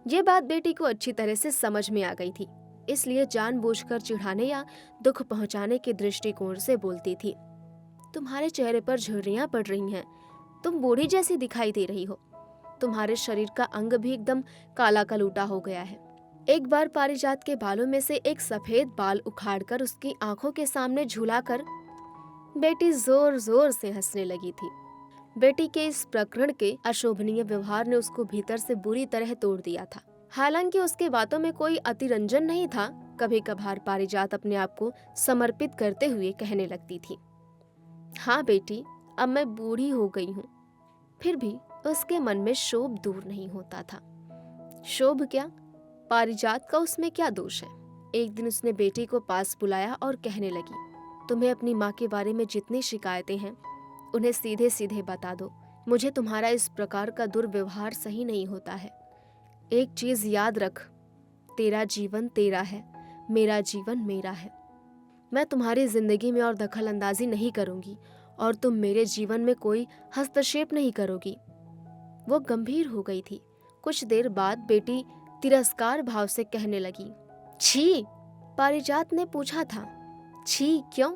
ये बात बेटी को अच्छी तरह से समझ में आ गई थी, इसलिए जानबूझकर चिढ़ाने या दुख पहुंचाने के दृष्टिकोण से बोलती थी। तुम्हारे चेहरे पर झुर्रियां पड़ रही हैं, तुम बूढ़ी जैसी दिखाई दे रही हो। तुम्हारे शरीर का अंग भी एकदम काला कलूटा हो गया है। एक बार पारिजात के बालों में से एक सफेद बाल उखाड़कर उसकी आंखों के सामने झुलाकर बेटी जोर जोर से हंसने लगी थी। बेटी के इस प्रकरण के अशोभनीय व्यवहार ने उसको भीतर से बुरी तरह तोड़ दिया था। हालांकि उसके बातों में कोई अतिरंजन नहीं था। कभी कभार पारिजात अपने आप को समर्पित करते हुए कहने लगती थी, हाँ बेटी, अब मैं बूढ़ी हो गई हूँ। फिर भी उसके मन में शोभ दूर नहीं होता था। शोभ क्या? पारिजात का उसमें क्या दोष है? एक दिन उसने बेटी को पास बुलाया और कहने लगी, तुम्हें अपनी माँ के बारे में जितनी शिकायतें हैं उन्हें सीधे सीधे बता दो। मुझे तुम्हारा इस प्रकार का दुर्व्यवहार सही नहीं होता है। एक चीज याद रख, तेरा जीवन तेरा है, मेरा जीवन मेरा है। मैं तुम्हारी जिंदगी में और दखल अंदाजी नहीं करूंगी और तुम मेरे जीवन में कोई हस्तक्षेप नहीं करोगी। वो गंभीर हो गई थी। कुछ देर बाद बेटी तिरस्कार भाव से कहने लगी, छी। पारिजात ने पूछा था, छी क्यों?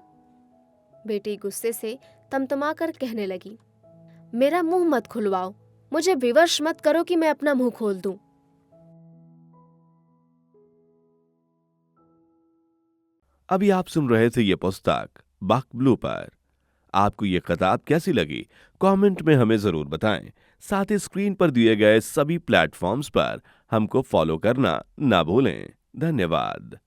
बेटी गुस्से से तमतमाकर कहने लगी, मेरा मुंह मत खुलवाओ, मुझे विवश मत करो कि मैं अपना मुंह खोल दूं। अभी आप सुन रहे थे ये पुस्तक बक ब्लू पर। आपको ये किताब कैसी लगी कमेंट में हमें जरूर बताएं। साथ ही स्क्रीन पर दिए गए सभी प्लेटफॉर्म्स पर हमको फॉलो करना ना भूलें। धन्यवाद।